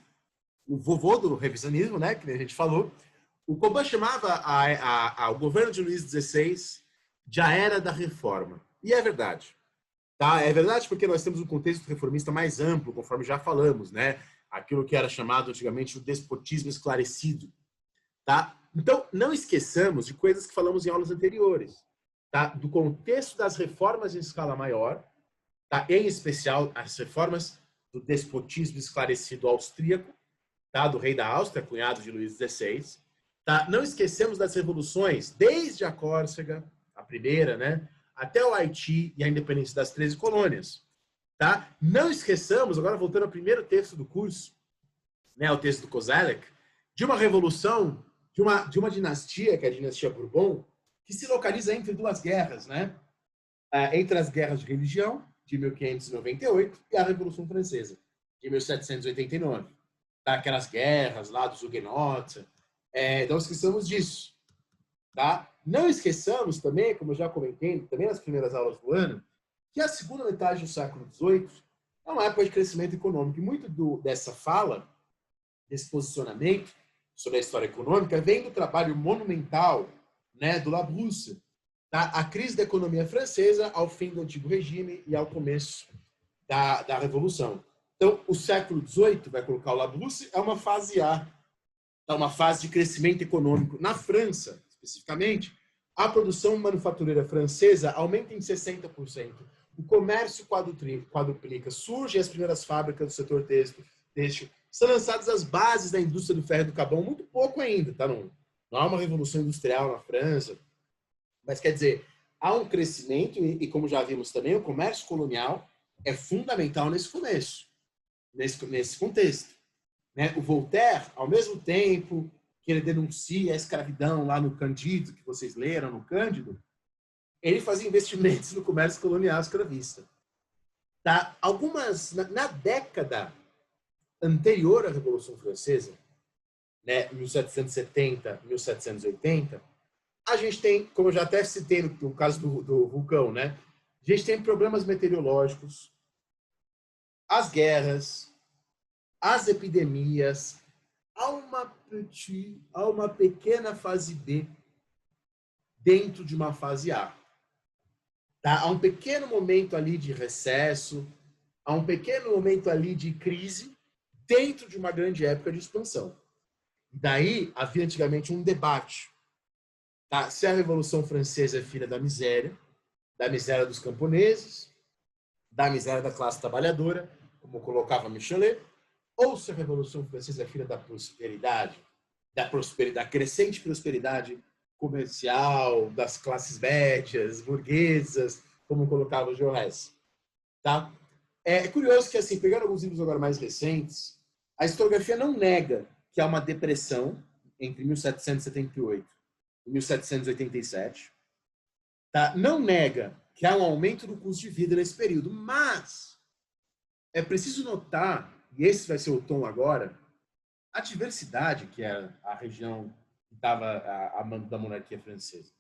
o vovô do revisionismo, né, que a gente falou, o Coban chamava o governo de Luís XVI de a Era da Reforma. E é verdade. Tá? É verdade porque nós temos um contexto reformista mais amplo, conforme já falamos, né? Aquilo que era chamado antigamente o despotismo esclarecido. Tá? Então, não esqueçamos de coisas que falamos em aulas anteriores. Tá? Do contexto das reformas em escala maior, tá? Em especial as reformas do despotismo esclarecido austríaco, tá? Do rei da Áustria, cunhado de Luís XVI. Tá? Não esquecemos das revoluções, desde a Córcega, a primeira, né? Até o Haiti e a independência das 13 colônias. Tá? Não esqueçamos, agora voltando ao primeiro texto do curso, né, o texto do Koselleck, de uma revolução, de uma dinastia, que é a dinastia Bourbon, que se localiza entre duas guerras, né? Entre as guerras de religião, de 1598, e a Revolução Francesa, de 1789. Tá? Aquelas guerras lá dos huguenotes. Não esqueçamos disso. Tá? Não esqueçamos também, como eu já comentei, também nas primeiras aulas do ano, que a segunda metade do século XVIII é uma época de crescimento econômico. E muito dessa fala, desse posicionamento sobre a história econômica, vem do trabalho monumental, né, do Labrousse, tá? A crise da economia francesa ao fim do Antigo Regime e ao começo da Revolução. Então, o século XVIII, vai colocar o Labrousse, é uma fase A, é uma fase de crescimento econômico. Na França, especificamente, a produção manufatureira francesa aumenta em 60%. O comércio quadruplica. Surgem as primeiras fábricas do setor têxtil. São lançadas as bases da indústria do ferro e do carvão, muito pouco ainda. Tá? Não há uma revolução industrial na França. Mas, quer dizer, há um crescimento e, como já vimos também, o comércio colonial é fundamental nesse começo, nesse contexto. Né? O Voltaire, ao mesmo tempo que ele denuncia a escravidão lá no Cândido, que vocês leram no Cândido, ele fazia investimentos no comércio colonial escravista. Tá? Na década anterior à Revolução Francesa, né, 1770, 1780, a gente tem, como eu já até citei no caso do vulcão, né, a gente tem problemas meteorológicos, as guerras, as epidemias, há uma pequena fase B dentro de uma fase A. Tá? Há um pequeno momento ali de recesso, há um pequeno momento ali de crise dentro de uma grande época de expansão. Daí havia antigamente um debate. Tá? Se a Revolução Francesa é filha da miséria dos camponeses, da miséria da classe trabalhadora, como colocava Michelet, ou se a Revolução Francesa é filha da prosperidade, da crescente prosperidade comercial, das classes médias, burguesas, como colocava o Jaurès. Tá? É curioso que, assim, pegando alguns livros agora mais recentes, a historiografia não nega que há uma depressão entre 1778 e 1787. Tá? Não nega que há um aumento do custo de vida nesse período, mas é preciso notar, e esse vai ser o tom agora, a diversidade, que é a região que estava a mando da monarquia francesa.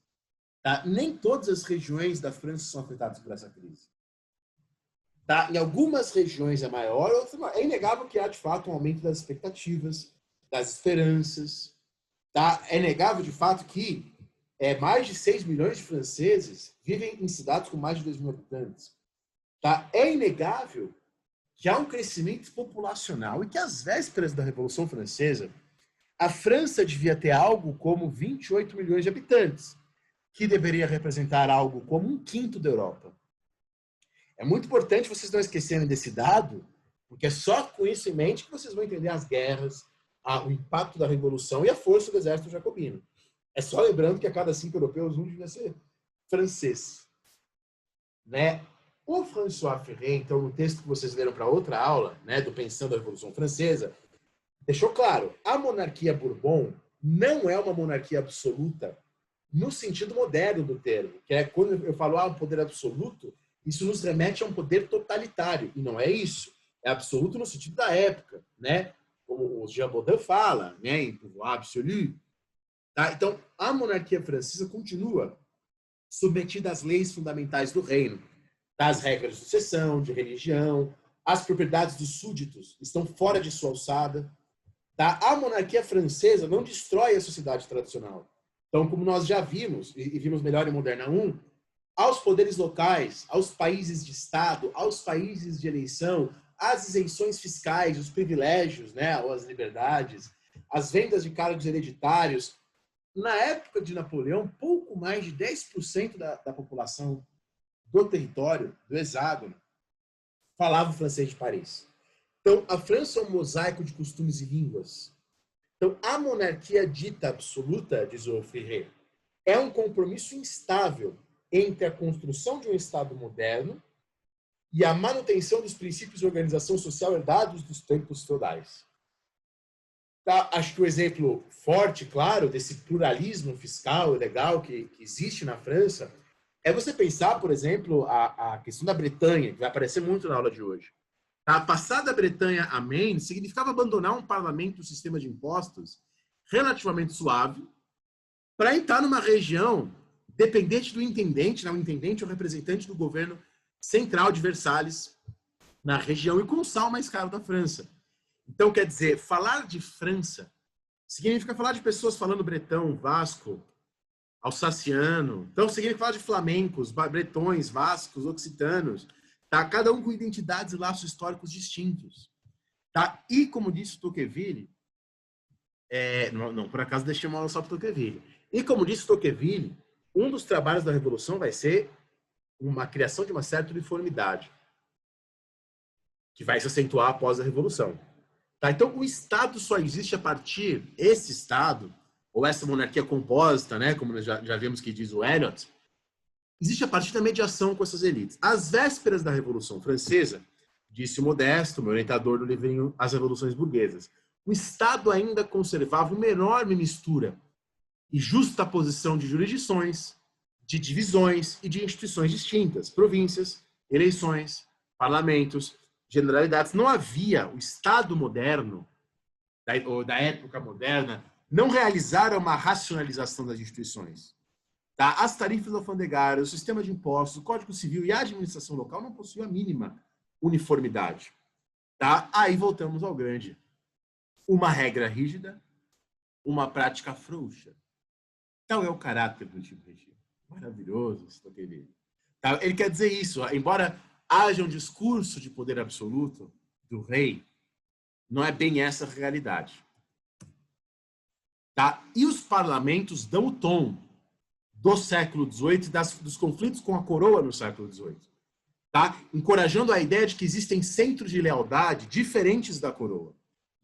Tá? Nem todas as regiões da França são afetadas por essa crise. Tá? Em algumas regiões é maior, outras não. É inegável que há, de fato, um aumento das expectativas, das esperanças. Tá? É inegável, de fato, que mais de 6 milhões de franceses vivem em cidades com mais de 2 mil habitantes. Tá? É inegável que há um crescimento populacional e que, às vésperas da Revolução Francesa, a França devia ter algo como 28 milhões de habitantes, que deveria representar algo como 1/5 da Europa. É muito importante vocês não esquecerem desse dado, porque é só com isso em mente que vocês vão entender as guerras, o impacto da Revolução e a força do exército jacobino. É só lembrando que a cada 5 europeus, um devia ser francês. Né? O François Ferré, então, no texto que vocês leram para outra aula, né, do Pensando a Revolução Francesa, deixou claro, a monarquia Bourbon não é uma monarquia absoluta no sentido moderno do termo, que é quando eu falo um poder absoluto, isso nos remete a um poder totalitário, e não é isso. É absoluto no sentido da época, né? Como o Jean Baudin fala, né, em pouvoir absolu. Tá? Então, a monarquia francesa continua submetida às leis fundamentais do reino, das regras de sucessão, de religião, as propriedades dos súditos estão fora de sua alçada. Tá? A monarquia francesa não destrói a sociedade tradicional. Então, como nós já vimos, e vimos melhor em Moderna 1, aos poderes locais, aos países de Estado, aos países de eleição, as isenções fiscais, os privilégios, né, ou as liberdades, as vendas de cargos hereditários. Na época de Napoleão, pouco mais de 10% da população do território, do hexágono, falava o francês de Paris. Então, a França é um mosaico de costumes e línguas. Então, a monarquia dita absoluta, diz o Ferré, é um compromisso instável entre a construção de um Estado moderno e a manutenção dos princípios de organização social herdados dos tempos feudais. Tá? Acho que o exemplo forte, claro, desse pluralismo fiscal e legal que existe na França é você pensar, por exemplo, a questão da Bretanha, que vai aparecer muito na aula de hoje. Tá? Passar da Bretanha a Maine significava abandonar um parlamento, um sistema de impostos relativamente suave, para entrar numa região dependente do intendente, né? O intendente é o representante do governo central de Versalhes na região e com o sal mais caro da França. Então, quer dizer, falar de França significa falar de pessoas falando bretão, vasco, alsaciano. Então, significa falar de flamencos, bretões, vascos, occitanos. Tá? Cada um com identidades e laços históricos distintos. Tá? E, como disse Tocqueville, não, por acaso deixei uma aula só para Tocqueville. E, como disse Tocqueville, um dos trabalhos da Revolução vai ser uma criação de uma certa uniformidade, que vai se acentuar após a Revolução. Tá? Então, o Estado só existe a partir, esse Estado, ou essa monarquia composta, né, como já vimos que diz o Eliot, existe a partir da mediação com essas elites. Às vésperas da Revolução Francesa, disse o Modesto, meu orientador do livrinho As Revoluções Burguesas, o Estado ainda conservava uma enorme mistura e justa posição de jurisdições, de divisões e de instituições distintas, províncias, eleições, parlamentos, generalidades. Não havia o Estado moderno, ou da época moderna, não realizara uma racionalização das instituições. Tá? As tarifas alfandegárias, o sistema de impostos, o Código Civil e a administração local não possuíam a mínima uniformidade. Tá? Aí voltamos ao grande. Uma regra rígida, uma prática frouxa. Tal é o caráter do antigo regime. Maravilhoso, querido. Tá? Ele quer dizer isso, embora haja um discurso de poder absoluto do rei, não é bem essa a realidade. Tá? E os parlamentos dão o tom do século XVIII e dos conflitos com a coroa no século XVIII. Tá? Encorajando a ideia de que existem centros de lealdade diferentes da coroa.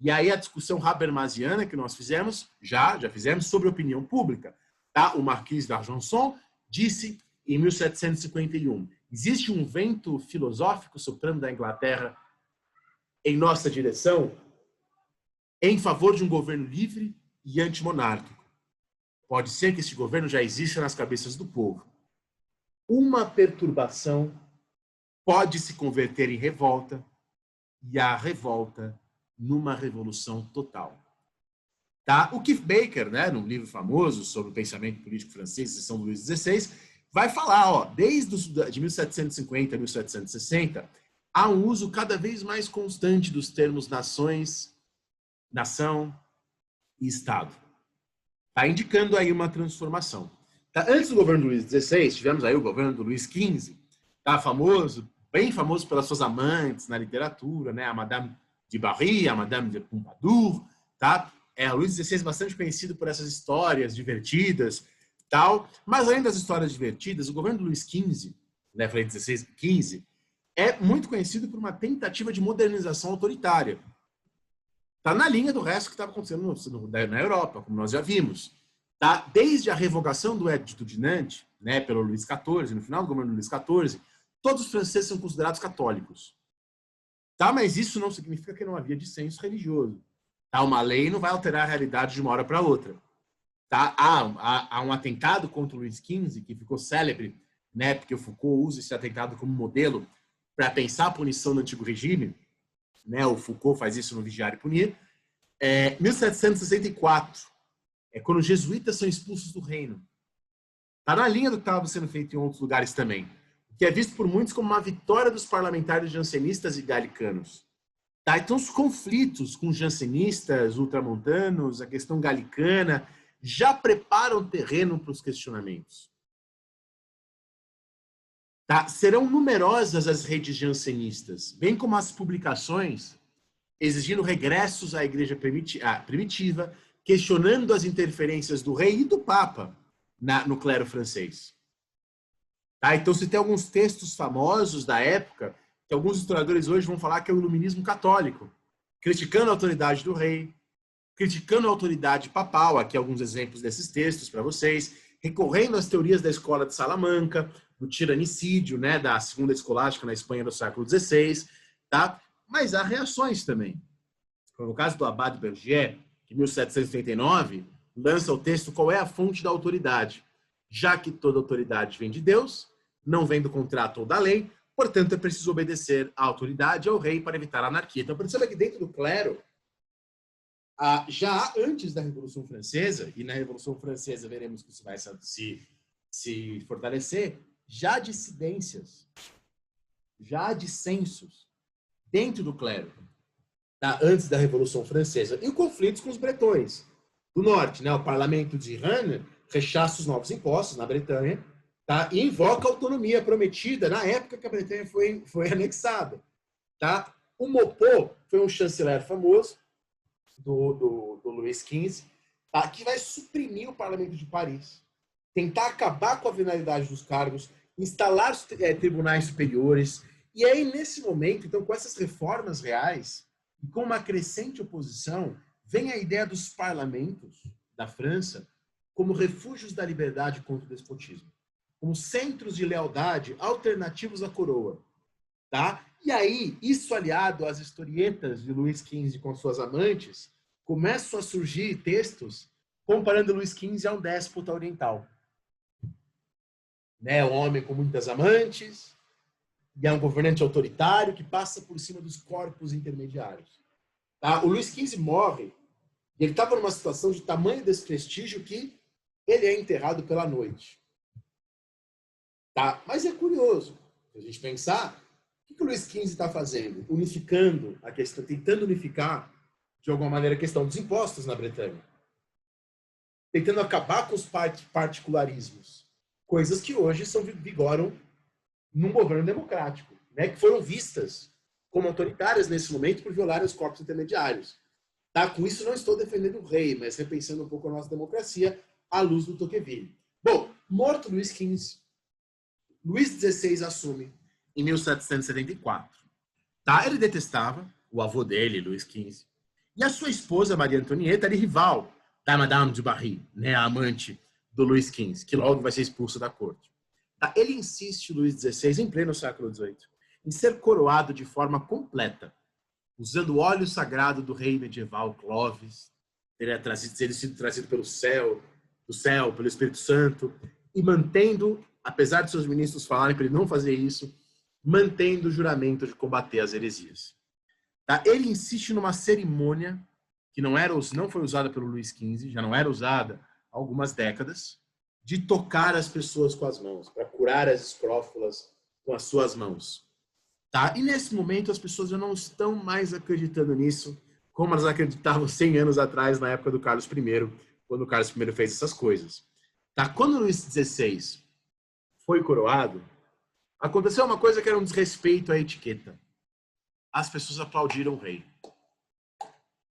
E aí a discussão habermasiana que nós fizemos, já fizemos, sobre opinião pública. Tá? O Marquis d'Argenson disse em 1751, existe um vento filosófico soprando da Inglaterra em nossa direção em favor de um governo livre e antimonárquico. Pode ser que esse governo já exista nas cabeças do povo. Uma perturbação pode se converter em revolta e a revolta numa revolução total. Tá? O Keith Baker, né, num livro famoso sobre o pensamento político francês de São Luís XVI, vai falar, ó, desde de 1750 a 1760, há um uso cada vez mais constante dos termos nações, nação e Estado. Tá indicando aí uma transformação. Tá? Antes do governo do Luís XVI, tivemos aí o governo do Luís XV, tá? Famoso, bem famoso pelas suas amantes na literatura, né? A Madame de Barry, a Madame de Pompadour, tá? O Luís XVI é bastante conhecido por essas histórias divertidas, tal. Mas além das histórias divertidas, o governo do Luís XV, né? Falei 16, 15, é muito conhecido por uma tentativa de modernização autoritária. Está na linha do resto que estava acontecendo na Europa, como nós já vimos. Tá? Desde a revogação do Edito de Nantes, né, pelo Luís XIV, no final do governo do Luís XIV, todos os franceses são considerados católicos. Tá? Mas isso não significa que não havia dissenso religioso. Tá? Uma lei não vai alterar a realidade de uma hora para outra. Tá? Há um atentado contra o Luís XV, que ficou célebre, né, porque o Foucault usa esse atentado como modelo para pensar a punição do antigo regime. Né, o Foucault faz isso no Vigiar e Punir. 1764, quando os jesuítas são expulsos do reino. Está na linha do que estava sendo feito em outros lugares também, que é visto por muitos como uma vitória dos parlamentares jansenistas e galicanos. Tá? Então, os conflitos com jansenistas, ultramontanos, a questão galicana, já preparam o terreno para os questionamentos. Tá? Serão numerosas as redes jansenistas, bem como as publicações exigindo regressos à igreja primitiva, questionando as interferências do rei e do papa no clero francês. Tá? Então, se tem alguns textos famosos da época, que alguns historiadores hoje vão falar que é o iluminismo católico, criticando a autoridade do rei, criticando a autoridade papal, aqui alguns exemplos desses textos para vocês, recorrendo às teorias da escola de Salamanca, do tiranicídio, né, da segunda escolástica na Espanha do século XVI, tá? Mas há reações também. No caso do Abade Bergier, que em 1739 lança o texto Qual é a fonte da autoridade? Já que toda autoridade vem de Deus, não vem do contrato ou da lei, portanto é preciso obedecer à autoridade, ao rei, para evitar a anarquia. Então perceba que dentro do clero, já antes da Revolução Francesa, e na Revolução Francesa veremos que isso vai se fortalecer, já há dissidências, já há dissensos dentro do clero, tá? Antes da Revolução Francesa, e conflitos com os bretões do norte. Né? O parlamento de Rennes rechaça os novos impostos na Bretanha, tá? E invoca a autonomia prometida na época que a Bretanha foi anexada. Tá? O Maupeou foi um chanceler famoso do Luís XV, tá? Que vai suprimir o parlamento de Paris, tentar acabar com a venalidade dos cargos, instalar tribunais superiores. E aí, nesse momento, então, com essas reformas reais, e com uma crescente oposição, vem a ideia dos parlamentos da França como refúgios da liberdade contra o despotismo. como centros de lealdade alternativos à coroa. Tá? E aí, isso aliado às historietas de Luís XV com suas amantes, começam a surgir textos comparando Luís XV a um déspota oriental. Né? Um homem com muitas amantes, e é um governante autoritário que passa por cima dos corpos intermediários. Tá? O Luís XV morre, e ele estava numa situação de tamanho desprestígio que ele é enterrado pela noite. Tá? Mas é curioso, se a gente pensar, o que o Luís XV está fazendo? Unificando a questão, tentando unificar, de alguma maneira, a questão dos impostos na Bretanha. Tentando acabar com os particularismos. Coisas que hoje vigoram num governo democrático, né? Que foram vistas como autoritárias nesse momento por violarem os corpos intermediários. Tá? Com isso, não estou defendendo o rei, mas repensando um pouco a nossa democracia à luz do Tocqueville. Bom, morto Luís XV, Luís XVI assume em 1774. Tá? Ele detestava o avô dele, Luís XV, e a sua esposa, Maria Antonieta, era rival da Madame du Barry, né, a amante do Luís XV, que logo vai ser expulsa da corte. Tá? Ele insiste, Luís XVI, em pleno século XVIII, em ser coroado de forma completa, usando o óleo sagrado do rei medieval Clovis, ter sido trazido pelo céu, do céu, pelo Espírito Santo, e mantendo, apesar de seus ministros falarem para ele não fazer isso, mantendo o juramento de combater as heresias. Tá? Ele insiste numa cerimônia que não foi usada pelo Luís XV, já não era usada há algumas décadas, de tocar as pessoas com as mãos, para curar as escrófulas com as suas mãos. Tá? E nesse momento as pessoas já não estão mais acreditando nisso, como elas acreditavam 100 anos atrás, na época do Carlos I, quando o Carlos I fez essas coisas. Tá? Quando Luís XVI foi coroado, aconteceu uma coisa que era um desrespeito à etiqueta. As pessoas aplaudiram o rei.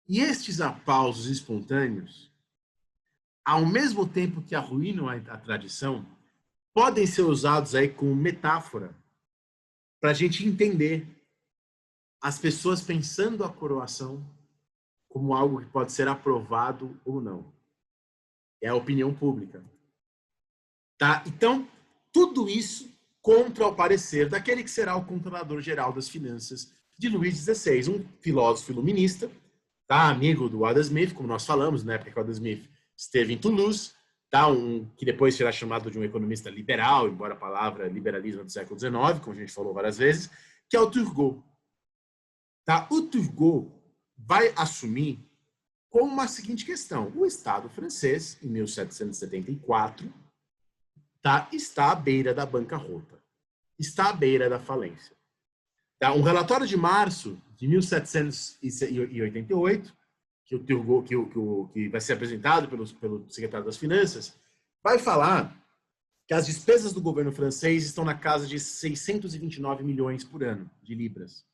E estes aplausos espontâneos, ao mesmo tempo que arruinam a tradição, podem ser usados aí como metáfora para a gente entender as pessoas pensando a coroação como algo que pode ser aprovado ou não. É a opinião pública. Tá? Então, tudo isso contra o parecer daquele que será o controlador-geral das finanças de Luís XVI, um filósofo iluminista, tá? Amigo do Adam Smith, como nós falamos, na época que o Adam Smith esteve em Toulouse, tá? Que depois será chamado de um economista liberal, embora a palavra liberalismo é do século XIX, como a gente falou várias vezes, que é o Turgot. Tá? O Turgot vai assumir com uma seguinte questão. O Estado francês, em 1774, tá? Está à beira da bancarrota. Está à beira da falência. Tá? Um relatório de março de 1788, que o Turgot, que vai ser apresentado pelo secretário das Finanças, vai falar que as despesas do governo francês estão na casa de 629 milhões por ano de libras.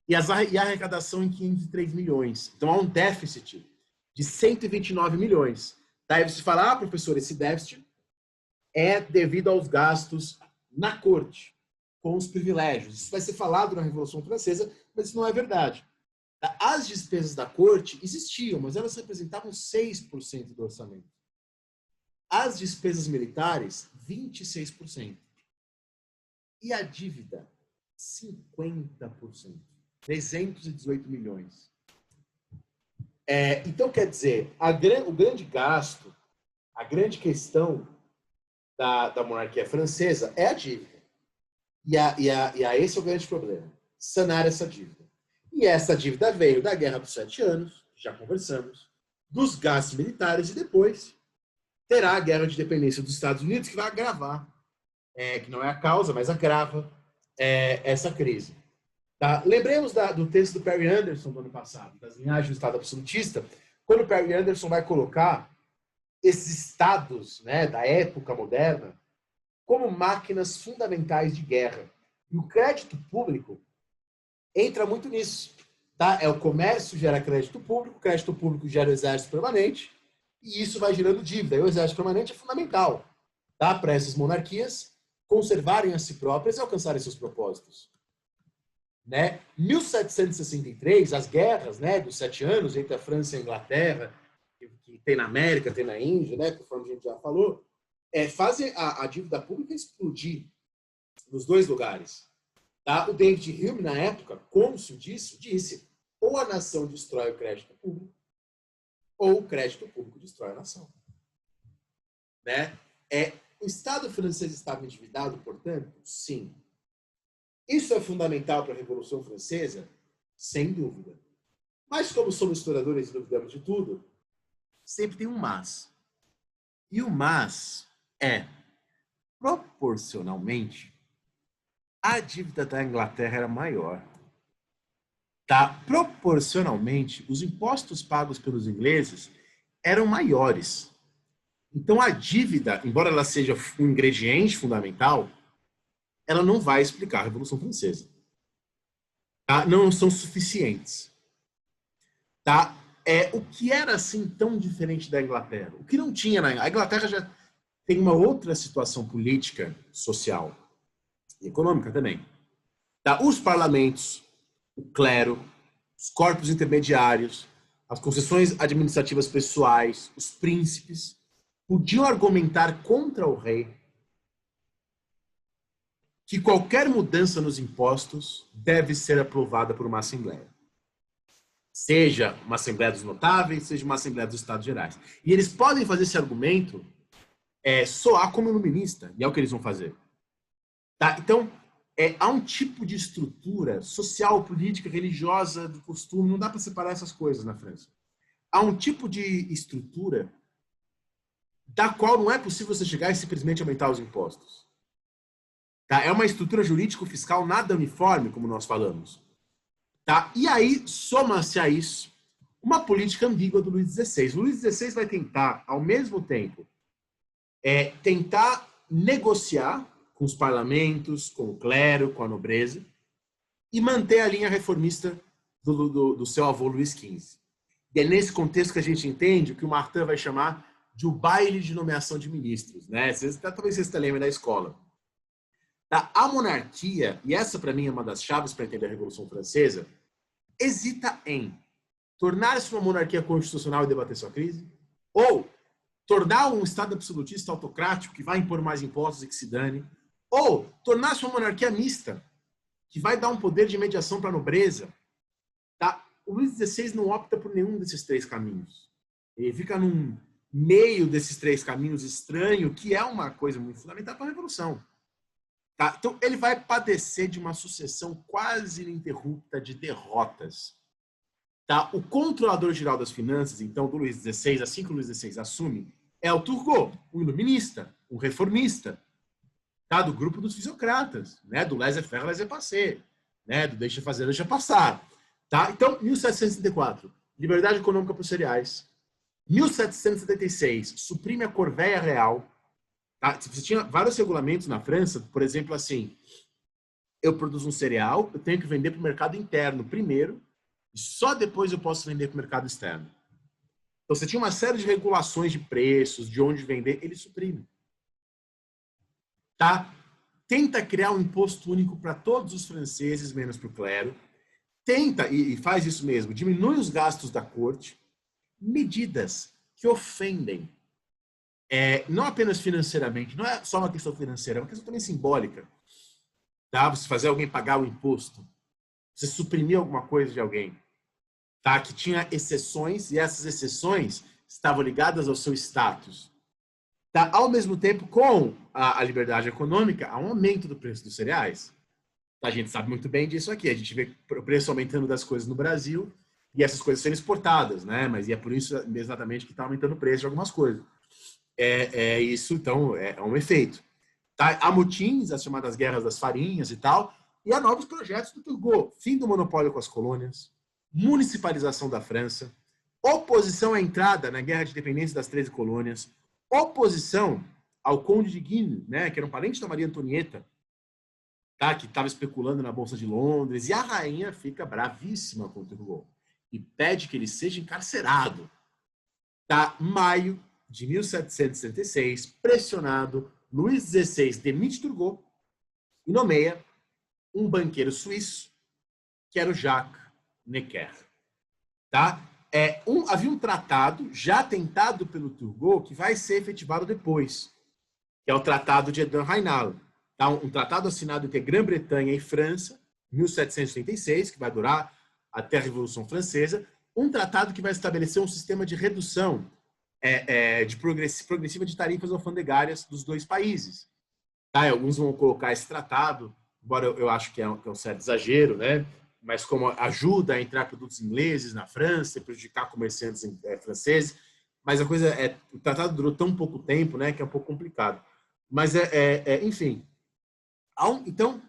E a arrecadação em 503 milhões. Então, há um déficit de 129 milhões. Daí você fala, professor, esse déficit é devido aos gastos na corte, com os privilégios. Isso vai ser falado na Revolução Francesa, mas isso não é verdade. As despesas da corte existiam, mas elas representavam 6% do orçamento. As despesas militares, 26%. E a dívida, 50%. 318 milhões. Então, quer dizer, o grande gasto, a grande questão da monarquia francesa é a dívida. E esse é o grande problema, sanar essa dívida. E essa dívida veio da Guerra dos 7 Anos, já conversamos, dos gastos militares e depois terá a Guerra de Independência dos Estados Unidos, que vai agravar, que não é a causa, mas agrava essa crise. Tá? Lembremos do texto do Perry Anderson do ano passado, das linhagens do Estado absolutista, quando o Perry Anderson vai colocar esses estados, né, da época moderna como máquinas fundamentais de guerra. E o crédito público entra muito nisso. Tá? O comércio gera crédito público gera o exército permanente, e isso vai gerando dívida. E o exército permanente é fundamental, tá? Para essas monarquias conservarem a si próprias e alcançarem seus propósitos. Né? 1763, as guerras, né, dos 7 anos entre a França e a Inglaterra, que tem na América, tem na Índia, né, conforme a gente já falou, fazem a dívida pública explodir nos dois lugares. Tá? O David Hume, na época, cônsul disso, disse: ou a nação destrói o crédito público, ou o crédito público destrói a nação. Né? O Estado francês estava endividado, portanto? Sim. Isso é fundamental para a Revolução Francesa? Sem dúvida. Mas, como somos historiadores e duvidamos de tudo, sempre tem um mas. E o mas é, proporcionalmente, a dívida da Inglaterra era maior. Tá? Proporcionalmente, os impostos pagos pelos ingleses eram maiores. Então, a dívida, embora ela seja um ingrediente fundamental, ela não vai explicar a Revolução Francesa. Tá? Não são suficientes. Tá? O que era assim tão diferente da Inglaterra? O que não tinha na Inglaterra? A Inglaterra já tem uma outra situação política, social e econômica também. Tá? Os parlamentos, o clero, os corpos intermediários, as concessões administrativas pessoais, os príncipes, podiam argumentar contra o rei que qualquer mudança nos impostos deve ser aprovada por uma assembleia. Seja uma assembleia dos notáveis, seja uma assembleia dos Estados Gerais. E eles podem fazer esse argumento soar como iluminista, e é o que eles vão fazer. Tá? Então, há um tipo de estrutura social, política, religiosa, do costume, não dá para separar essas coisas na França. Há um tipo de estrutura da qual não é possível você chegar e simplesmente aumentar os impostos. Tá? É uma estrutura jurídico-fiscal nada uniforme, como nós falamos. Tá? E aí, soma-se a isso uma política ambígua do Luís XVI. O Luís XVI vai tentar, ao mesmo tempo, tentar negociar com os parlamentos, com o clero, com a nobreza, e manter a linha reformista do seu avô Luís XV. E é nesse contexto que a gente entende o que o Martin vai chamar de o baile de nomeação de ministros. Né? Talvez vocês lembrem da escola. A monarquia, e essa para mim é uma das chaves para entender a Revolução Francesa, hesita em tornar-se uma monarquia constitucional e debater sua crise, ou tornar um Estado absolutista autocrático que vai impor mais impostos e que se dane, ou tornar-se uma monarquia mista, que vai dar um poder de mediação para a nobreza. Tá? O Luís XVI não opta por nenhum desses três caminhos. Ele fica num meio desses três caminhos estranho, que é uma coisa muito fundamental para a Revolução. Tá? Então, ele vai padecer de uma sucessão quase ininterrupta de derrotas. Tá? O controlador-geral das finanças, então, do Luís XVI, assim que o Luís XVI assume, é o Turgot, um iluminista, um reformista, tá? Do grupo dos fisiocratas, né? Do laissez-faire, laissez-passer, né? Do deixa fazer, deixa passar. Tá? Então, 1764, liberdade econômica para os cereais. 1776, suprime a corveia real. Tá? Você tinha vários regulamentos na França, por exemplo, assim, eu produzo um cereal, eu tenho que vender para o mercado interno primeiro, e só depois eu posso vender para o mercado externo. Então, você tinha uma série de regulações de preços, de onde vender, ele suprime. Tá? Tenta criar um imposto único para todos os franceses, menos para o clero. Tenta, e faz isso mesmo, diminui os gastos da corte. Medidas que ofendem, não apenas financeiramente, não é só uma questão financeira, é uma questão também simbólica. Tá? Você fazer alguém pagar o imposto, você suprimir alguma coisa de alguém, tá? Que tinha exceções, e essas exceções estavam ligadas ao seu status. Tá? Ao mesmo tempo, com a liberdade econômica, há um aumento do preço dos cereais. A gente sabe muito bem disso aqui. A gente vê o preço aumentando das coisas no Brasil e essas coisas sendo exportadas, né? Mas é por isso exatamente que está aumentando o preço de algumas coisas. Isso, então, é um efeito. Tá? Há motins, as chamadas guerras das farinhas e tal, e há novos projetos do Turgot. Fim do monopólio com as colônias, municipalização da França, oposição à entrada na Guerra de Independência das 13 colônias, oposição ao Conde de Guines, né, que era um parente da Maria Antonieta, tá, que estava especulando na Bolsa de Londres, e a rainha fica bravíssima com o Turgot e pede que ele seja encarcerado. Tá? Maio de 1776, pressionado, Luís XVI demite Turgot e nomeia um banqueiro suíço, que era o Jacques Necker. Tá? Havia um tratado já tentado pelo Turgot que vai ser efetivado depois. que é o Tratado de Edenrainal. Tá? Um tratado assinado entre Grã-Bretanha e França, em 1736, que vai durar até a Revolução Francesa, um tratado que vai estabelecer um sistema de redução progressiva de tarifas alfandegárias dos dois países. Tá? Alguns vão colocar esse tratado, embora eu acho que é um certo exagero, né? Mas como ajuda a entrar produtos ingleses na França e prejudicar comerciantes franceses. Mas a coisa o tratado durou tão pouco tempo, né, que é um pouco complicado. Mas enfim. Então,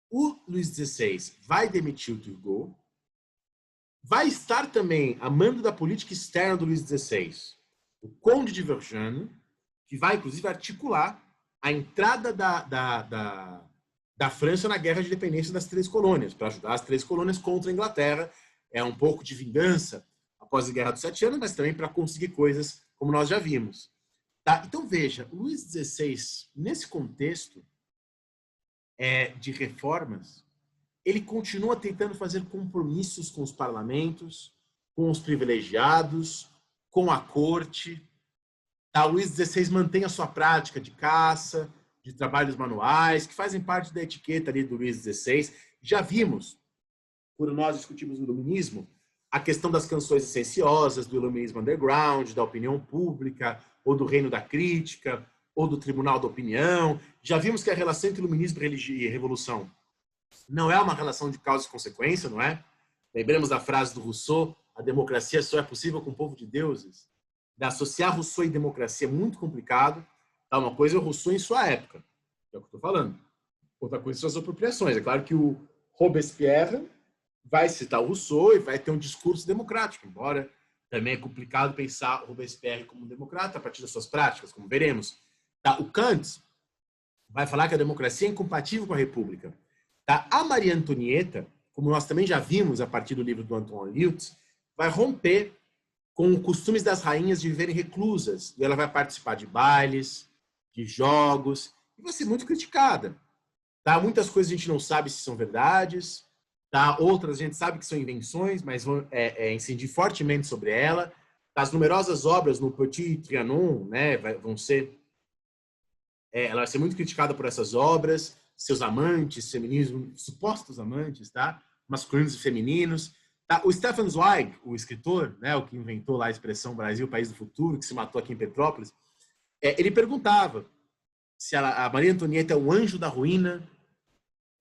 o Luís XVI vai demitir o Turgot, vai estar também a mando da política externa do Luís XVI o Conde de Vergennes, que vai, inclusive, articular a entrada da França na guerra de independência das três colônias, para ajudar as três colônias contra a Inglaterra. É um pouco de vingança após a Guerra dos 7 Anos, mas também para conseguir coisas como nós já vimos. Tá? Então, veja, o Luís XVI, nesse contexto de reformas, ele continua tentando fazer compromissos com os parlamentos, com os privilegiados, com a corte. Tá? O Luís XVI mantém a sua prática de caça, de trabalhos manuais, que fazem parte da etiqueta ali do Luís XVI. Já vimos, quando nós discutimos o iluminismo, a questão das canções licenciosas, do iluminismo underground, da opinião pública, ou do reino da crítica, ou do tribunal da opinião. Já vimos que a relação entre iluminismo e revolução não é uma relação de causa e consequência, não é? Lembramos da frase do Rousseau, a democracia só é possível com o povo de deuses. De associar Rousseau e democracia é muito complicado. Tá? Uma coisa é o Rousseau em sua época, é o que eu estou falando. Outra coisa são as apropriações. É claro que o Robespierre vai citar o Rousseau e vai ter um discurso democrático, embora também é complicado pensar o Robespierre como um democrata a partir das suas práticas, como veremos. Tá? O Kant vai falar que a democracia é incompatível com a república. Tá? A Maria Antonieta, como nós também já vimos a partir do livro do Antoine Lyot, vai romper com costumes das rainhas de viverem reclusas. E ela vai participar de bailes, de jogos, e vai ser muito criticada. Tá? Muitas coisas a gente não sabe se são verdades, tá? Outras a gente sabe que são invenções, mas vão incidir fortemente sobre ela. As numerosas obras no Petit Trianon, né, vão ser... ela vai ser muito criticada por essas obras, seus amantes, feminismo, supostos amantes, tá? Masculinos e femininos. Tá? O Stefan Zweig, o escritor, né, o que inventou lá a expressão Brasil, país do futuro, que se matou aqui em Petrópolis, ele perguntava se a Maria Antonieta é o anjo da ruína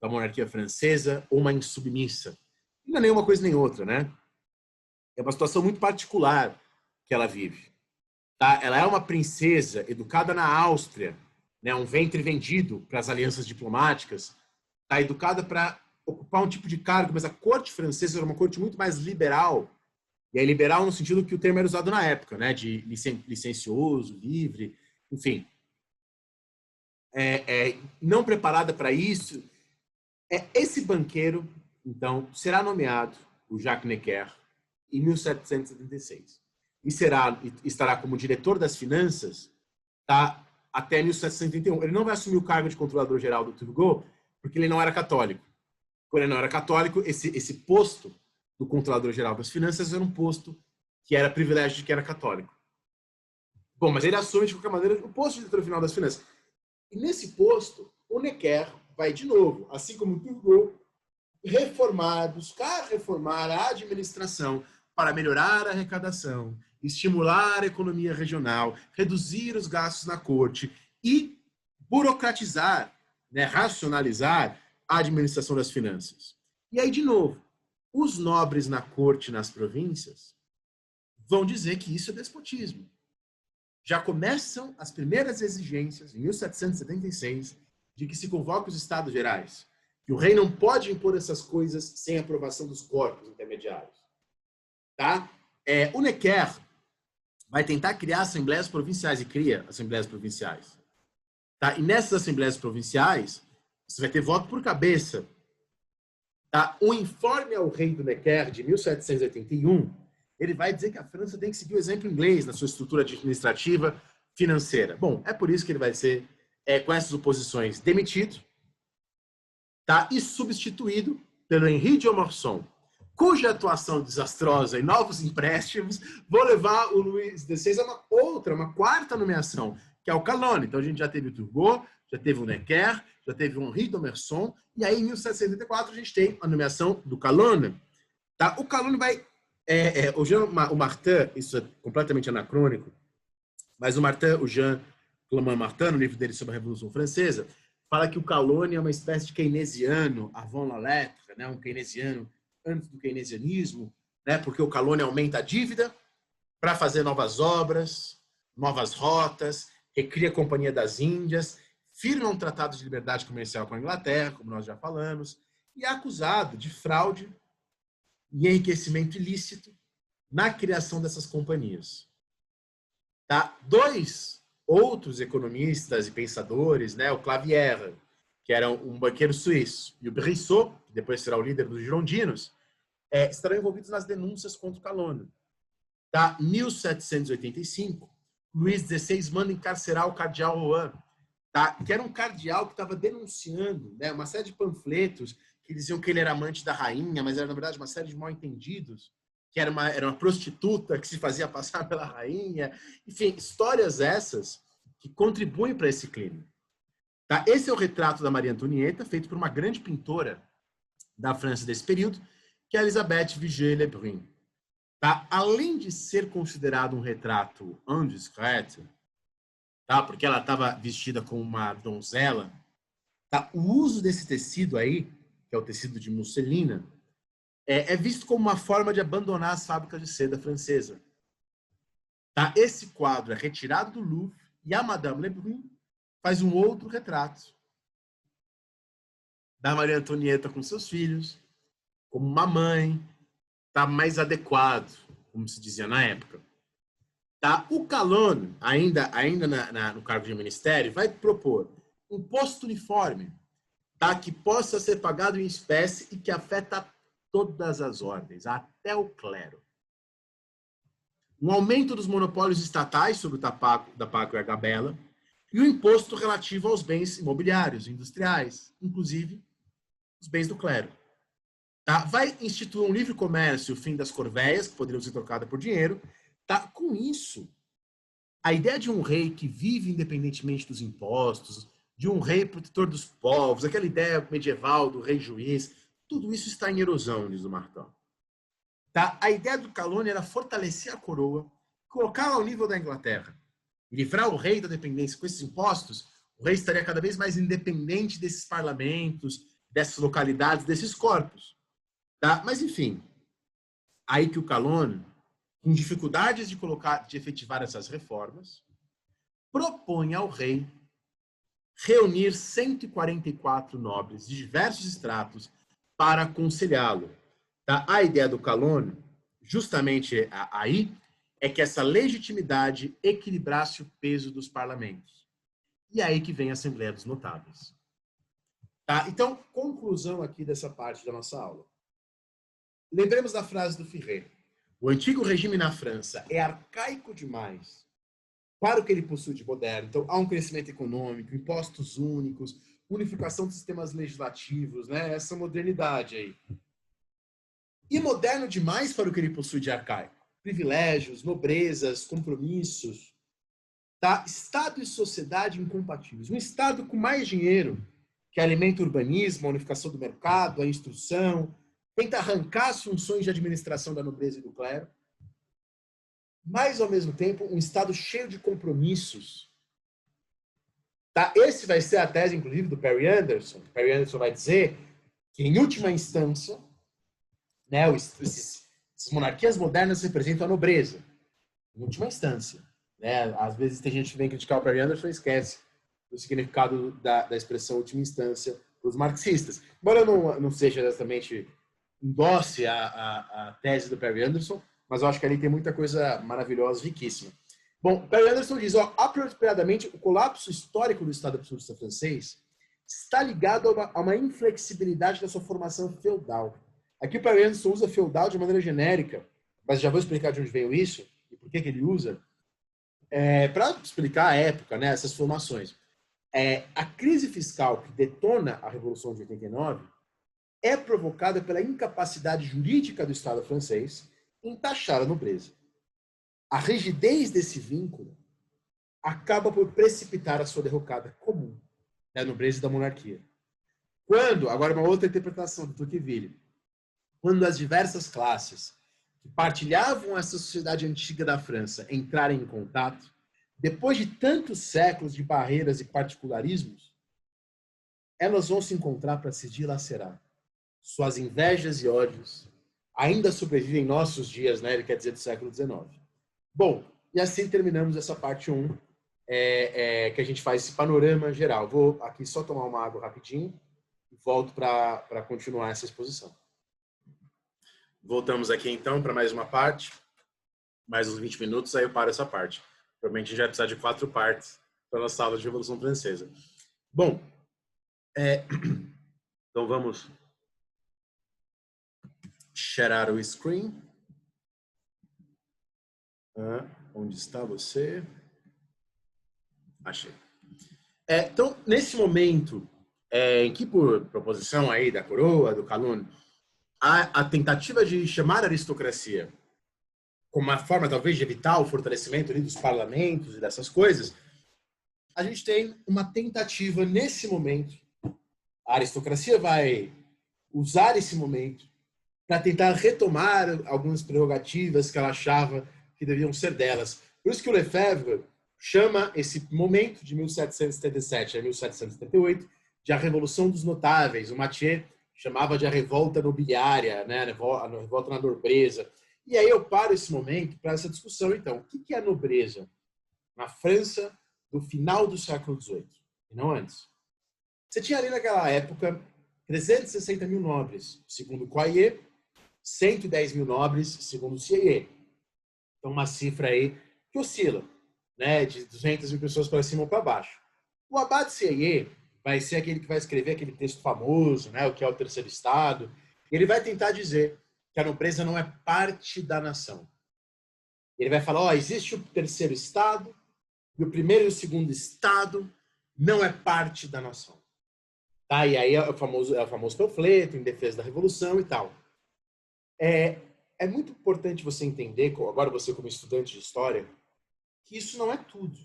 da monarquia francesa ou uma insubmissa. Não é nenhuma coisa nem outra, né? É uma situação muito particular que ela vive. Tá? Ela é uma princesa educada na Áustria, né? Um ventre vendido para as alianças diplomáticas, tá? Educada para ocupar um tipo de cargo, mas a corte francesa era uma corte muito mais liberal, e é liberal no sentido que o termo era usado na época, né? De licencioso, livre, enfim. Não preparada para isso. Esse banqueiro, então, será nomeado, o Jacques Necker, em 1776. E estará como diretor das finanças, tá, até 1771. Ele não vai assumir o cargo de controlador-geral do Turgot, porque ele não era católico. Quando ele não era católico, esse posto do controlador-geral das finanças era um posto que era privilégio de quem era católico. Bom, mas ele assume, de qualquer maneira, o posto de diretor-final das finanças. E nesse posto, o Necker vai, de novo, assim como o Turgot, buscar reformar a administração para melhorar a arrecadação, estimular a economia regional, reduzir os gastos na corte e burocratizar, né, racionalizar a administração das finanças. E aí, de novo, os nobres na corte, nas províncias, vão dizer que isso é despotismo. Já começam as primeiras exigências, em 1776, de que se convoque os Estados Gerais. Que o rei não pode impor essas coisas sem aprovação dos corpos intermediários. Tá? O Necker vai tentar criar assembleias provinciais, e cria assembleias provinciais. Tá? E nessas assembleias provinciais, você vai ter voto por cabeça. Tá? O informe ao rei do Necker, de 1781, ele vai dizer que a França tem que seguir o exemplo inglês na sua estrutura administrativa financeira. Bom, é por isso que ele vai ser, com essas oposições, demitido, tá? E substituído pelo Henri de Montmorency, cuja atuação desastrosa e novos empréstimos vão levar o Luís XVI a uma quarta nomeação, que é o Calonne. Então a gente já teve o Turgot, já teve o Necker, já teve o Henri d'Omersonne, e aí em 1784 a gente tem a nomeação do Calonne. Tá? O Calonne vai... o Martin, isso é completamente anacrônico, mas o Jean Clément Martin, no livro dele sobre a Revolução Francesa, fala que o Calonne é uma espécie de keynesiano avant la lettre, né? Um keynesiano antes do keynesianismo, né? Porque o Calonne aumenta a dívida para fazer novas obras, novas rotas, recria a Companhia das Índias, firma um tratado de liberdade comercial com a Inglaterra, como nós já falamos, e é acusado de fraude e enriquecimento ilícito na criação dessas companhias. Tá? Dois outros economistas e pensadores, né, o Clavière, que era um banqueiro suíço, e o Brissot, que depois será o líder dos girondinos, estarão envolvidos nas denúncias contra o Calonne. Tá? Em 1785, Luís XVI manda encarcerar o cardeal Rohan, tá? Que era um cardeal que estava denunciando, né, uma série de panfletos que diziam que ele era amante da rainha, mas era, na verdade, uma série de mal-entendidos, que era uma prostituta que se fazia passar pela rainha. Enfim, histórias essas que contribuem para esse clima. Tá? Esse é o retrato da Maria Antonieta, feito por uma grande pintora da França desse período, que é a Elisabeth Vigée-Lebrun. Tá? Além de ser considerado um retrato indiscreto, tá? Porque ela estava vestida como uma donzela, tá? O uso desse tecido aí, que é o tecido de musselina, é visto como uma forma de abandonar as fábricas de seda francesa. Tá? Esse quadro é retirado do Louvre e a Madame Lebrun faz um outro retrato da Maria Antonieta com seus filhos, como uma mãe, tá mais adequado, como se dizia na época. Tá? O Calonne, ainda no cargo de ministério, vai propor um posto uniforme, tá? Que possa ser pagado em espécie e que afeta todas as ordens, até o clero. Um aumento dos monopólios estatais sobre o tabaco e a gabela, e o imposto relativo aos bens imobiliários, industriais, inclusive os bens do clero. Tá? Vai instituir um livre comércio, o fim das corveias, que poderiam ser trocadas por dinheiro. Tá? Com isso, a ideia de um rei que vive independentemente dos impostos, de um rei protetor dos povos, aquela ideia medieval do rei juiz, tudo isso está em erosão, diz o Martin. Tá? A ideia do Calonne era fortalecer a coroa, colocá-la ao nível da Inglaterra, e livrar o rei da dependência. Com esses impostos, o rei estaria cada vez mais independente desses parlamentos, dessas localidades, desses corpos. Tá? Mas, enfim, aí que o Calonne, com dificuldades de efetivar essas reformas, propõe ao rei reunir 144 nobres de diversos estratos para aconselhá-lo. Tá? A ideia do Calonne, justamente aí, é que essa legitimidade equilibrasse o peso dos parlamentos. E aí que vem a Assembleia dos Notáveis. Tá? Então, conclusão aqui dessa parte da nossa aula. Lembremos da frase do Ferré. O antigo regime na França é arcaico demais para o que ele possui de moderno. Então, há um crescimento econômico, impostos únicos, unificação dos sistemas legislativos, né? Essa modernidade aí. E moderno demais para o que ele possui de arcaico. Privilégios, nobrezas, compromissos. Tá? Estado e sociedade incompatíveis. Um Estado com mais dinheiro, que alimenta o urbanismo, a unificação do mercado, a instrução, tenta arrancar as funções de administração da nobreza e do clero, mas, ao mesmo tempo, um Estado cheio de compromissos. Tá? Esse vai ser a tese, inclusive, do Perry Anderson. Perry Anderson vai dizer que, em última instância, né, essas monarquias modernas representam a nobreza. Em última instância. Né? Às vezes tem gente que vem criticar o Perry Anderson e esquece do significado da expressão última instância para os marxistas. Embora eu não seja exatamente endosse a tese do Perry Anderson, mas eu acho que ali tem muita coisa maravilhosa, riquíssima. Bom, Perry Anderson diz, apropriadamente, o colapso histórico do Estado absolutista francês está ligado a uma inflexibilidade da sua formação feudal. Aqui o Perry Anderson usa feudal de maneira genérica, mas já vou explicar de onde veio isso e por que ele usa, para explicar a época, né, essas formações. A crise fiscal que detona a Revolução de 89 é provocada pela incapacidade jurídica do Estado francês em taxar a nobreza. A rigidez desse vínculo acaba por precipitar a sua derrocada comum da nobreza e da monarquia. Quando, agora uma outra interpretação do Tocqueville, quando as diversas classes que partilhavam essa sociedade antiga da França entrarem em contato, depois de tantos séculos de barreiras e particularismos, elas vão se encontrar para se dilacerar. Suas invejas e ódios ainda sobrevivem em nossos dias, né? Ele quer dizer do século XIX. Bom, e assim terminamos essa parte 1, que a gente faz esse panorama geral. Vou aqui só tomar uma água rapidinho e volto para continuar essa exposição. Voltamos aqui então para mais uma parte, mais uns 20 minutos, aí eu paro essa parte. Provavelmente a gente vai precisar de 4 partes para a nossa aula de Revolução Francesa. Bom, então vamos sharear o screen. Onde está você? Achei. Então, nesse momento, em que por proposição aí da coroa, do Calonne, a tentativa de chamar a aristocracia como uma forma, talvez, de evitar o fortalecimento ali dos parlamentos e dessas coisas, a gente tem uma tentativa nesse momento. A aristocracia vai usar esse momento para tentar retomar algumas prerrogativas que ela achava que deviam ser delas. Por isso que o Lefebvre chama esse momento de 1777 a 1778 de a Revolução dos Notáveis. O Mathieu chamava de a revolta nobiliária, né? A revolta na nobreza. E aí eu paro esse momento para essa discussão, então. O que é a nobreza na França do final do século XVIII, e não antes? Você tinha ali naquela época 360 mil nobres, segundo Coyer, 110 mil nobres, segundo Sieyès. Então, uma cifra aí que oscila, né, de 200 mil pessoas para cima ou para baixo. O Abade Sieyès vai ser aquele que vai escrever aquele texto famoso, né, o que é o terceiro estado. Ele vai tentar dizer que a nobreza não é parte da nação. Ele vai falar, existe o terceiro estado, e o primeiro e o segundo estado não é parte da nação. Tá? E aí é o famoso panfleto em defesa da Revolução e tal. É muito importante você entender, agora você como estudante de história, que isso não é tudo.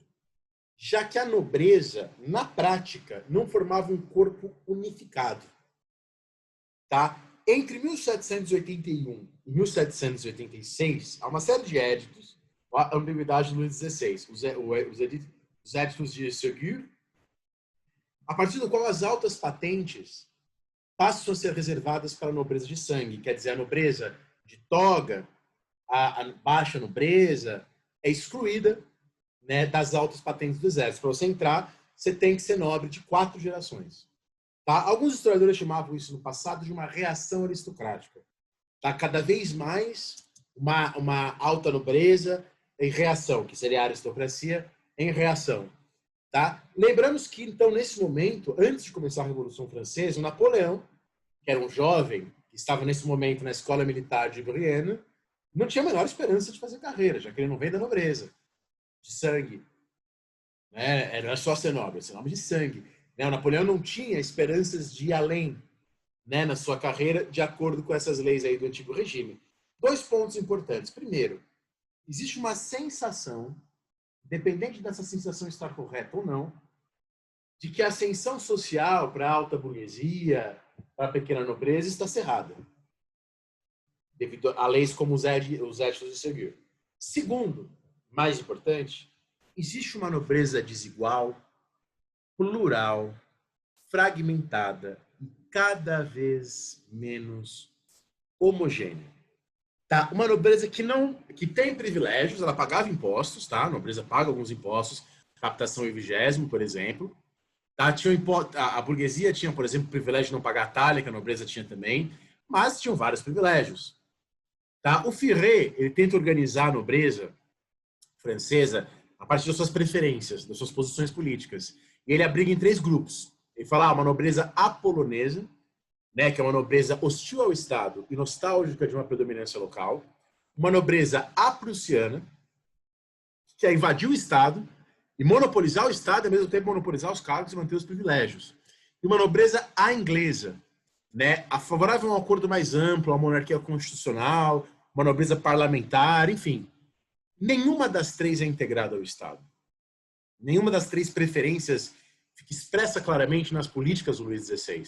Já que a nobreza, na prática, não formava um corpo unificado. Tá? Entre 1781 e 1786, há uma série de éditos, a ambiguidade do Luís XVI, os éditos de Ségur, a partir do qual as altas patentes passam a ser reservadas para a nobreza de sangue, quer dizer, a nobreza de toga, a baixa nobreza, é excluída, né, das altas patentes do exército. Para você entrar, você tem que ser nobre de 4 gerações. Tá? Alguns historiadores chamavam isso no passado de uma reação aristocrática. Tá? Cada vez mais uma alta nobreza em reação, que seria a aristocracia em reação. Tá? Lembramos que, então, nesse momento, antes de começar a Revolução Francesa, o Napoleão, que era um jovem, que estava nesse momento na escola militar de Brienne, não tinha a menor esperança de fazer carreira, já que ele não veio da nobreza, de sangue. Né? Não é só ser nobre, é ser nobre de sangue. O Napoleão não tinha esperanças de ir além, né, na sua carreira, de acordo com essas leis aí do antigo regime. 2 pontos importantes. Primeiro, existe uma sensação, dependente dessa sensação estar correta ou não, de que a ascensão social para a alta burguesia, para a pequena nobreza, está cerrada, devido a leis como os éditos de Ségur. Segundo, mais importante, existe uma nobreza desigual, plural, fragmentada e cada vez menos homogênea. Tá? Uma nobreza que tem privilégios, ela pagava impostos, tá? A nobreza paga alguns impostos, captação e vigésimo, por exemplo. Tá? A burguesia tinha, por exemplo, o privilégio de não pagar a talha, que a nobreza tinha também, mas tinham vários privilégios. Tá? O Ferré, ele tenta organizar a nobreza francesa a partir das suas preferências, das suas posições políticas. E ele abriga em 3 grupos. Ele fala uma nobreza apolonesa, né, que é uma nobreza hostil ao Estado e nostálgica de uma predominância local. Uma nobreza aprussiana, que quer invadir o Estado e monopolizar o Estado e, ao mesmo tempo, monopolizar os cargos e manter os privilégios. E uma nobreza à inglesa, né? A favorável a um acordo mais amplo, a monarquia constitucional, uma nobreza parlamentar, enfim. Nenhuma das três é integrada ao Estado. Nenhuma das três preferências fica expressa claramente nas políticas do Luís XVI,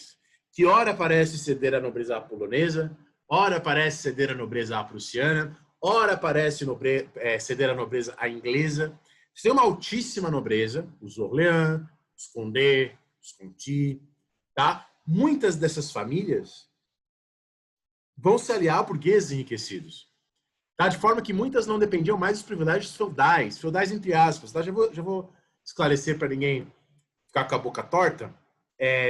que ora parece ceder à nobreza polonesa, ora parece ceder à nobreza prussiana, ora parece ceder à nobreza inglesa. Você tem uma altíssima nobreza, os Orleans, os Condé, os Conti, tá? Muitas dessas famílias vão se aliar a burgueses enriquecidos, tá? De forma que muitas não dependiam mais dos privilégios feudais entre aspas, tá? Já vou esclarecer para ninguém ficar com a boca torta,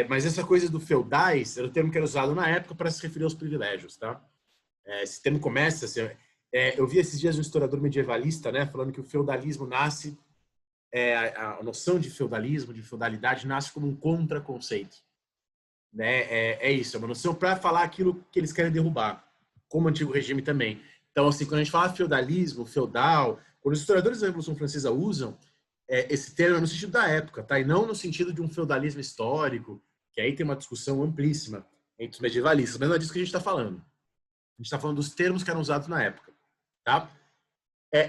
mas essa coisa do feudais era o termo que era usado na época para se referir aos privilégios, tá? Esse termo começa assim, eu vi esses dias um historiador medievalista, né, falando que o feudalismo nasce, a noção de feudalismo, de feudalidade, nasce como um contraconceito, né? É isso, é uma noção para falar aquilo que eles querem derrubar, como o antigo regime também. Então, assim, quando a gente fala feudalismo, feudal, quando os historiadores da Revolução Francesa usam esse termo é no sentido da época, tá? E não no sentido de um feudalismo histórico, que aí tem uma discussão amplíssima entre os medievalistas, mas não é disso que a gente está falando. A gente está falando dos termos que eram usados na época, tá?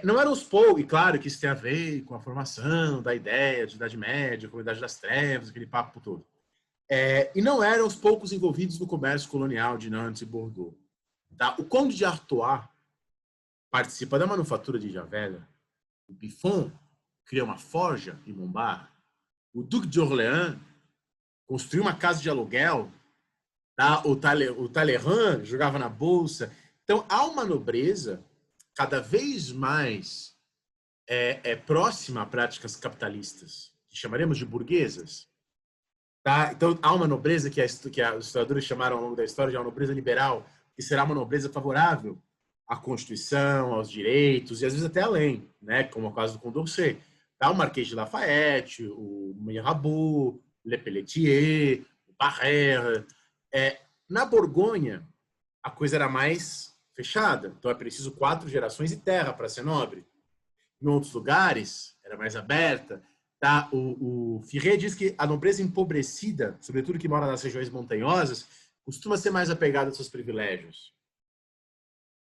Não eram os poucos, e claro que isso tem a ver com a formação da ideia de Idade Média, com a Idade das Trevas, aquele papo todo. E não eram os poucos envolvidos no comércio colonial de Nantes e Bordeaux. Tá? O Conde de Artois participa da manufatura de Javel, o Buffon cria uma forja em Montbard, o Duque de Orleans construiu uma casa de aluguel, tá? O Talleyrand jogava na bolsa. Então, há uma nobreza cada vez mais próxima a práticas capitalistas, que chamaremos de burguesas. Tá? Então, há uma nobreza que os historiadores chamaram ao longo da história de uma nobreza liberal, que será uma nobreza favorável à Constituição, aos direitos, e às vezes até além, né? Como é o caso do Condorcet. Tá? O Marquês de Lafayette, o Mirabeau, Le Pelletier, o Barrère. Na Borgonha, a coisa era mais fechada. Então, é preciso 4 gerações de terra para ser nobre. Em outros lugares, era mais aberta. Tá? O Firret diz que a nobreza empobrecida, sobretudo que mora nas regiões montanhosas, costuma ser mais apegada aos seus privilégios.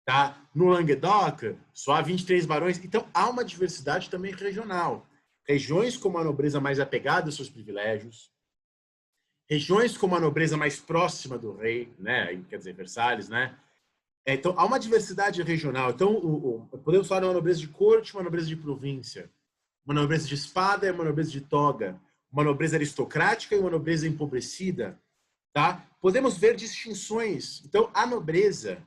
Tá? No Languedoc, só há 23 barões. Então, há uma diversidade também regional. Regiões com uma nobreza mais apegada aos seus privilégios, regiões com uma nobreza mais próxima do rei, né? Quer dizer, Versalhes, né? Então, há uma diversidade regional. Então, podemos falar de uma nobreza de corte, uma nobreza de província, uma nobreza de espada e uma nobreza de toga, uma nobreza aristocrática e uma nobreza empobrecida. Tá? Podemos ver distinções. Então, a nobreza,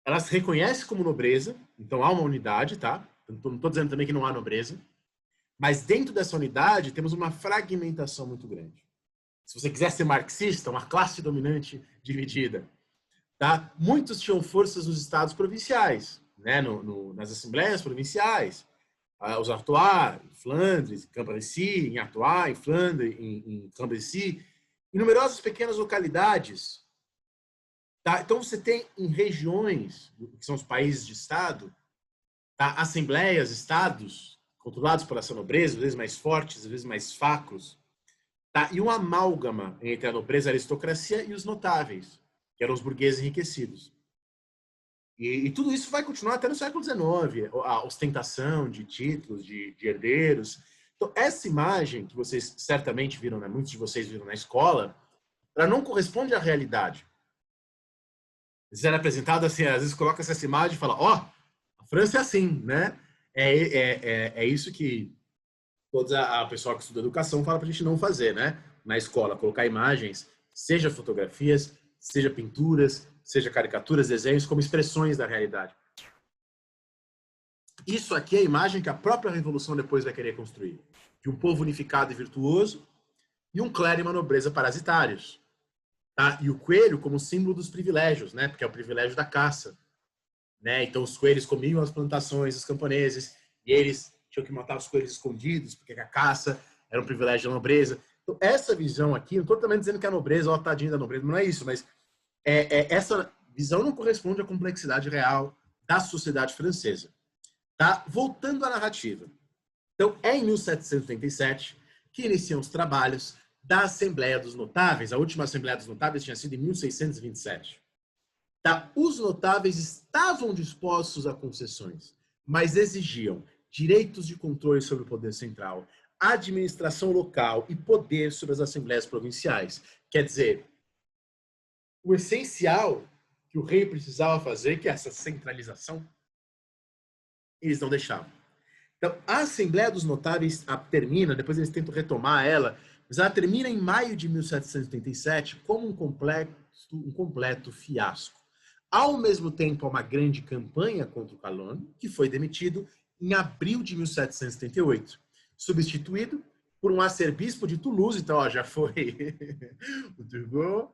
ela se reconhece como nobreza, então há uma unidade, tá? Não estou dizendo também que não há nobreza, mas dentro dessa unidade temos uma fragmentação muito grande. Se você quiser ser marxista, uma classe dominante dividida. Tá? Muitos tinham forças nos estados provinciais, né? Nas assembleias provinciais. Os Artois, em Flandres, em Cambrésis, em Artois, em Flandres, em Cambrésis, em numerosas pequenas localidades. Tá? Então, você tem em regiões, que são os países de Estado, tá? Assembleias, estados, controlados por essa nobreza, às vezes mais fortes, às vezes mais fracos, tá? E uma amálgama entre a nobreza, a aristocracia e os notáveis, que eram os burgueses enriquecidos. E tudo isso vai continuar até no século XIX, a ostentação de títulos, de herdeiros. Então, essa imagem que vocês certamente viram, né? Muitos de vocês viram na escola, ela não corresponde à realidade. Isso era apresentado assim, às vezes coloca essa imagem e fala, a França é assim, né? É isso que toda a pessoa que estuda educação fala para a gente não fazer, né? Na escola, colocar imagens, seja fotografias, seja pinturas, seja caricaturas, desenhos, como expressões da realidade. Isso aqui é a imagem que a própria Revolução depois vai querer construir. De um povo unificado e virtuoso e um clero e uma nobreza parasitários. Tá? E o coelho como símbolo dos privilégios, né? Porque é o privilégio da caça. Né? Então os coelhos comiam as plantações dos camponeses e eles tinham que matar os coelhos escondidos, porque a caça era um privilégio da nobreza. Então essa visão aqui, não estou também dizendo que a nobreza, tadinha da nobreza, não é isso, mas essa visão não corresponde à complexidade real da sociedade francesa. Tá? Voltando à narrativa. Então, é em 1787 que iniciam os trabalhos da Assembleia dos Notáveis. A última Assembleia dos Notáveis tinha sido em 1627. Tá? Os notáveis estavam dispostos a concessões, mas exigiam direitos de controle sobre o poder central, administração local e poder sobre as assembleias provinciais. Quer dizer, o essencial que o rei precisava fazer, que é essa centralização, eles não deixavam. Então, a Assembleia dos Notáveis termina, depois eles tentam retomar ela, mas ela termina em maio de 1787 como um completo fiasco. Ao mesmo tempo, há uma grande campanha contra o Calonne, que foi demitido em abril de 1778, substituído por um arcebispo de Toulouse. Então, ó, já foi o Turgot,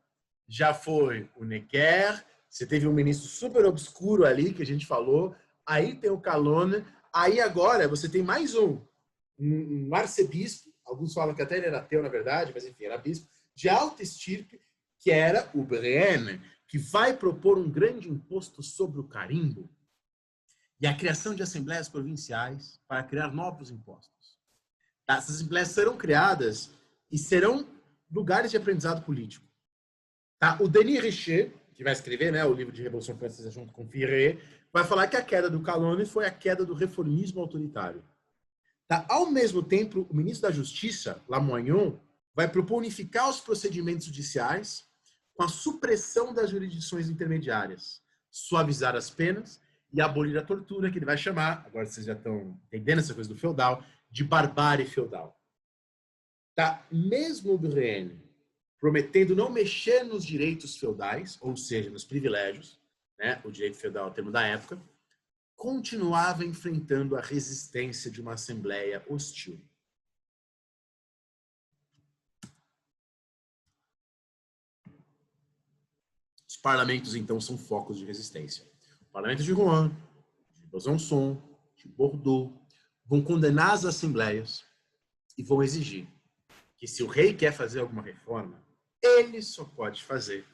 já foi o Necker, você teve um ministro super obscuro ali, que a gente falou, aí tem o Calonne, aí agora você tem mais um arcebispo, alguns falam que até ele era ateu, na verdade, mas enfim, era bispo, de alta estirpe, que era o Brienne, que vai propor um grande imposto sobre o carimbo e a criação de assembleias provinciais para criar novos impostos. Tá? Essas assembleias serão criadas e serão lugares de aprendizado político. Tá? O Denis Richer, que vai escrever, né, o livro de Revolução Francesa junto com Firret, vai falar que a queda do Calonne foi a queda do reformismo autoritário. Tá? Ao mesmo tempo, o ministro da Justiça, Lamoignon, vai propor unificar os procedimentos judiciais com a supressão das jurisdições intermediárias, suavizar as penas e abolir a tortura, que ele vai chamar, agora vocês já estão entendendo essa coisa do feudal, de barbárie feudal. Tá? Mesmo o Brienne prometendo não mexer nos direitos feudais, ou seja, nos privilégios, né? O direito feudal é o termo da época, continuava enfrentando a resistência de uma assembleia hostil. Os parlamentos, então, são focos de resistência. O parlamento de Rouen, de Besançon, de Bordeaux, vão condenar as assembleias e vão exigir que, se o rei quer fazer alguma reforma, ele só pode fazer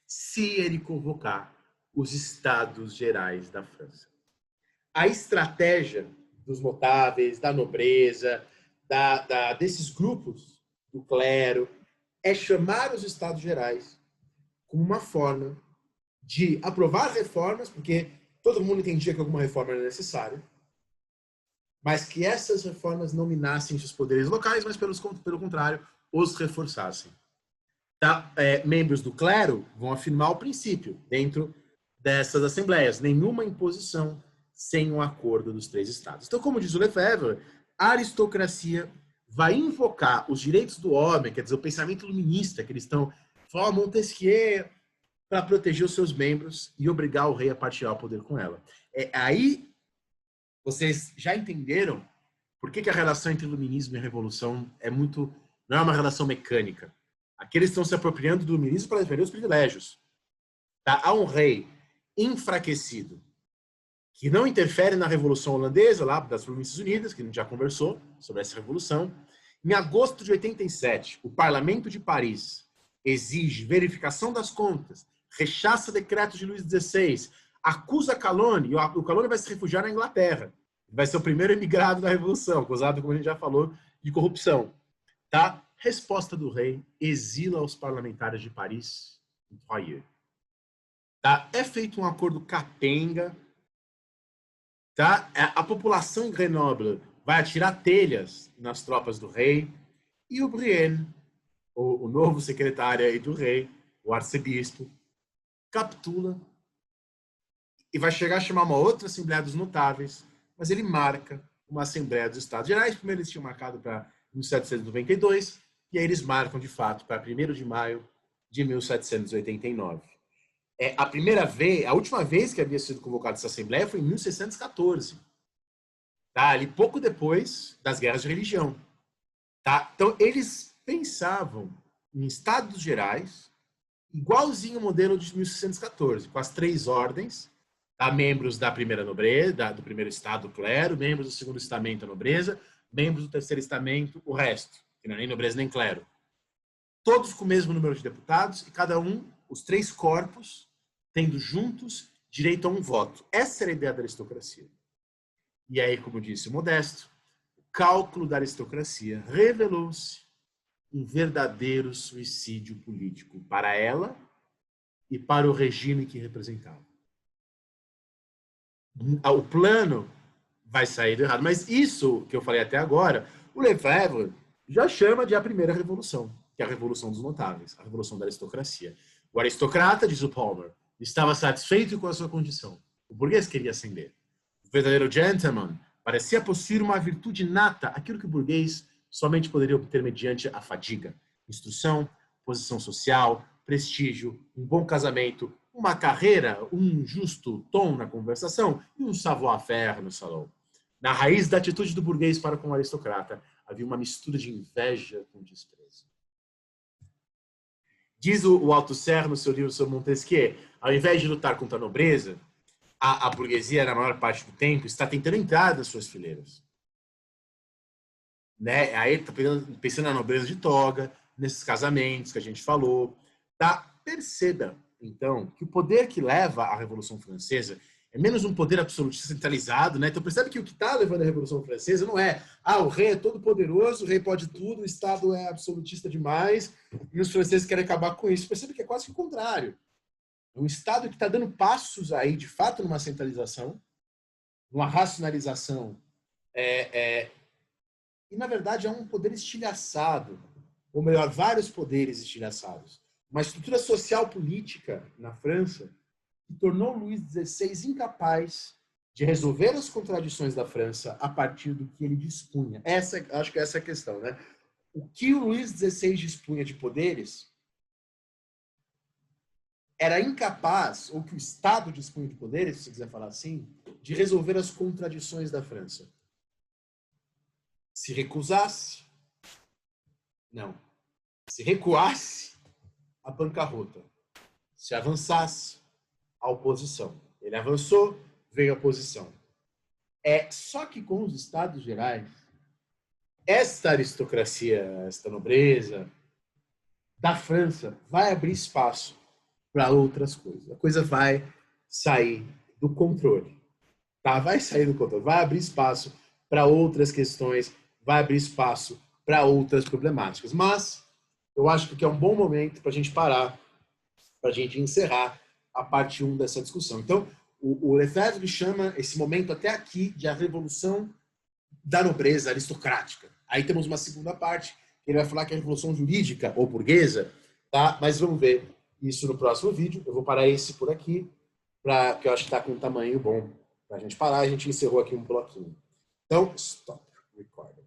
se ele convocar os Estados Gerais da França. A estratégia dos notáveis, da nobreza, desses grupos do clero, é chamar os Estados Gerais como uma forma de aprovar reformas, porque todo mundo entendia que alguma reforma era necessária, mas que essas reformas não minassem os poderes locais, mas pelo contrário, os reforçassem. Tá? Membros do clero vão afirmar o princípio dentro dessas assembleias: nenhuma imposição sem um acordo dos três estados. Então, como diz o Lefebvre, a aristocracia vai invocar os direitos do homem, quer dizer, o pensamento iluminista que eles estão falando, Montesquieu, para proteger os seus membros e obrigar o rei a partilhar o poder com ela. Aí, vocês já entenderam por que a relação entre iluminismo e revolução não é uma relação mecânica. Aqueles estão se apropriando do iluminismo para defender os privilégios. Tá? Há um rei enfraquecido que não interfere na Revolução Holandesa, lá das Províncias Unidas, que a gente já conversou sobre essa revolução. Em agosto de 87, o Parlamento de Paris exige verificação das contas, rechaça decretos de Luís XVI, acusa Calonne, e o Calonne vai se refugiar na Inglaterra. Vai ser o primeiro emigrado da Revolução, acusado, como a gente já falou, de corrupção. Tá? Resposta do rei: exila os parlamentares de Paris em Troyes. Tá? É feito um acordo capenga. Tá? A população em Grenoble vai atirar telhas nas tropas do rei, e o Brienne, o novo secretário aí do rei, o arcebispo, capitula e vai chegar a chamar uma outra Assembleia dos Notáveis, mas ele marca uma Assembleia dos Estados Gerais. Primeiro eles tinham marcado para 1792, e aí eles marcam, de fato, para 1º de maio de 1789. A última vez que havia sido convocada essa Assembleia foi em 1614. Tá? Ali pouco depois das guerras de religião. Tá? Então, eles pensavam em Estados Gerais, igualzinho ao modelo de 1614, com as 3 ordens, tá? Membros da primeira nobreza, do primeiro estado, o clero, membros do segundo estamento, a nobreza, membros do terceiro estamento, o resto, que não é nem nobreza nem clero. Todos com o mesmo número de deputados, e cada um, os 3 corpos, tendo juntos direito a um voto. Essa era a ideia da aristocracia. E aí, como disse o Modesto, o cálculo da aristocracia revelou-se um verdadeiro suicídio político para ela e para o regime que representava. O plano vai sair errado. Mas isso que eu falei até agora, o Lefebvre já chama de a primeira revolução, que é a revolução dos notáveis, a revolução da aristocracia. O aristocrata, diz o Palmer, estava satisfeito com a sua condição. O burguês queria ascender. O verdadeiro gentleman parecia possuir uma virtude nata, aquilo que o burguês somente poderia obter mediante a fadiga. Instrução, posição social, prestígio, um bom casamento, uma carreira, um justo tom na conversação e um savoir-faire no salão. Na raiz da atitude do burguês para com o aristocrata havia uma mistura de inveja com desprezo. Diz o Althusser no seu livro sobre Montesquieu, ao invés de lutar contra a nobreza, a burguesia, na maior parte do tempo, está tentando entrar nas suas fileiras. Né? Aí está pensando na nobreza de toga, nesses casamentos que a gente falou. Tá? Perceba, então, que o poder que leva à Revolução Francesa é menos um poder absolutista centralizado, né? Então percebe que o que está levando à Revolução Francesa não é o rei é todo poderoso, o rei pode tudo, o Estado é absolutista demais e os franceses querem acabar com isso. Percebe que é quase que o contrário. É um Estado que está dando passos aí, de fato, numa centralização, numa racionalização, e, na verdade, é um poder estilhaçado, ou melhor, vários poderes estilhaçados. Uma estrutura social política na França que tornou Luís XVI incapaz de resolver as contradições da França a partir do que ele dispunha. Acho que essa é a questão, né? O que o Luís XVI dispunha de poderes era incapaz, ou que o Estado dispunha de poderes, se você quiser falar assim, de resolver as contradições da França. Se recusasse, não. Se recuasse, a bancarrota. Se avançasse, a oposição. Ele avançou, veio a oposição. Só que com os Estados Gerais, esta aristocracia, esta nobreza da França vai abrir espaço para outras coisas. A coisa vai sair do controle. Tá? Vai sair do controle. Vai abrir espaço para outras questões, vai abrir espaço para outras problemáticas. Mas eu acho que é um bom momento para a gente parar, para a gente encerrar a parte 1 dessa discussão. Então, o Lefebvre chama esse momento até aqui de a revolução da nobreza aristocrática. Aí temos uma segunda parte, que ele vai falar que é a revolução jurídica ou burguesa, tá? Mas vamos ver isso no próximo vídeo. Eu vou parar esse por aqui, porque eu acho que está com um tamanho bom para a gente parar. A gente encerrou aqui um bloquinho. Então, stop recording.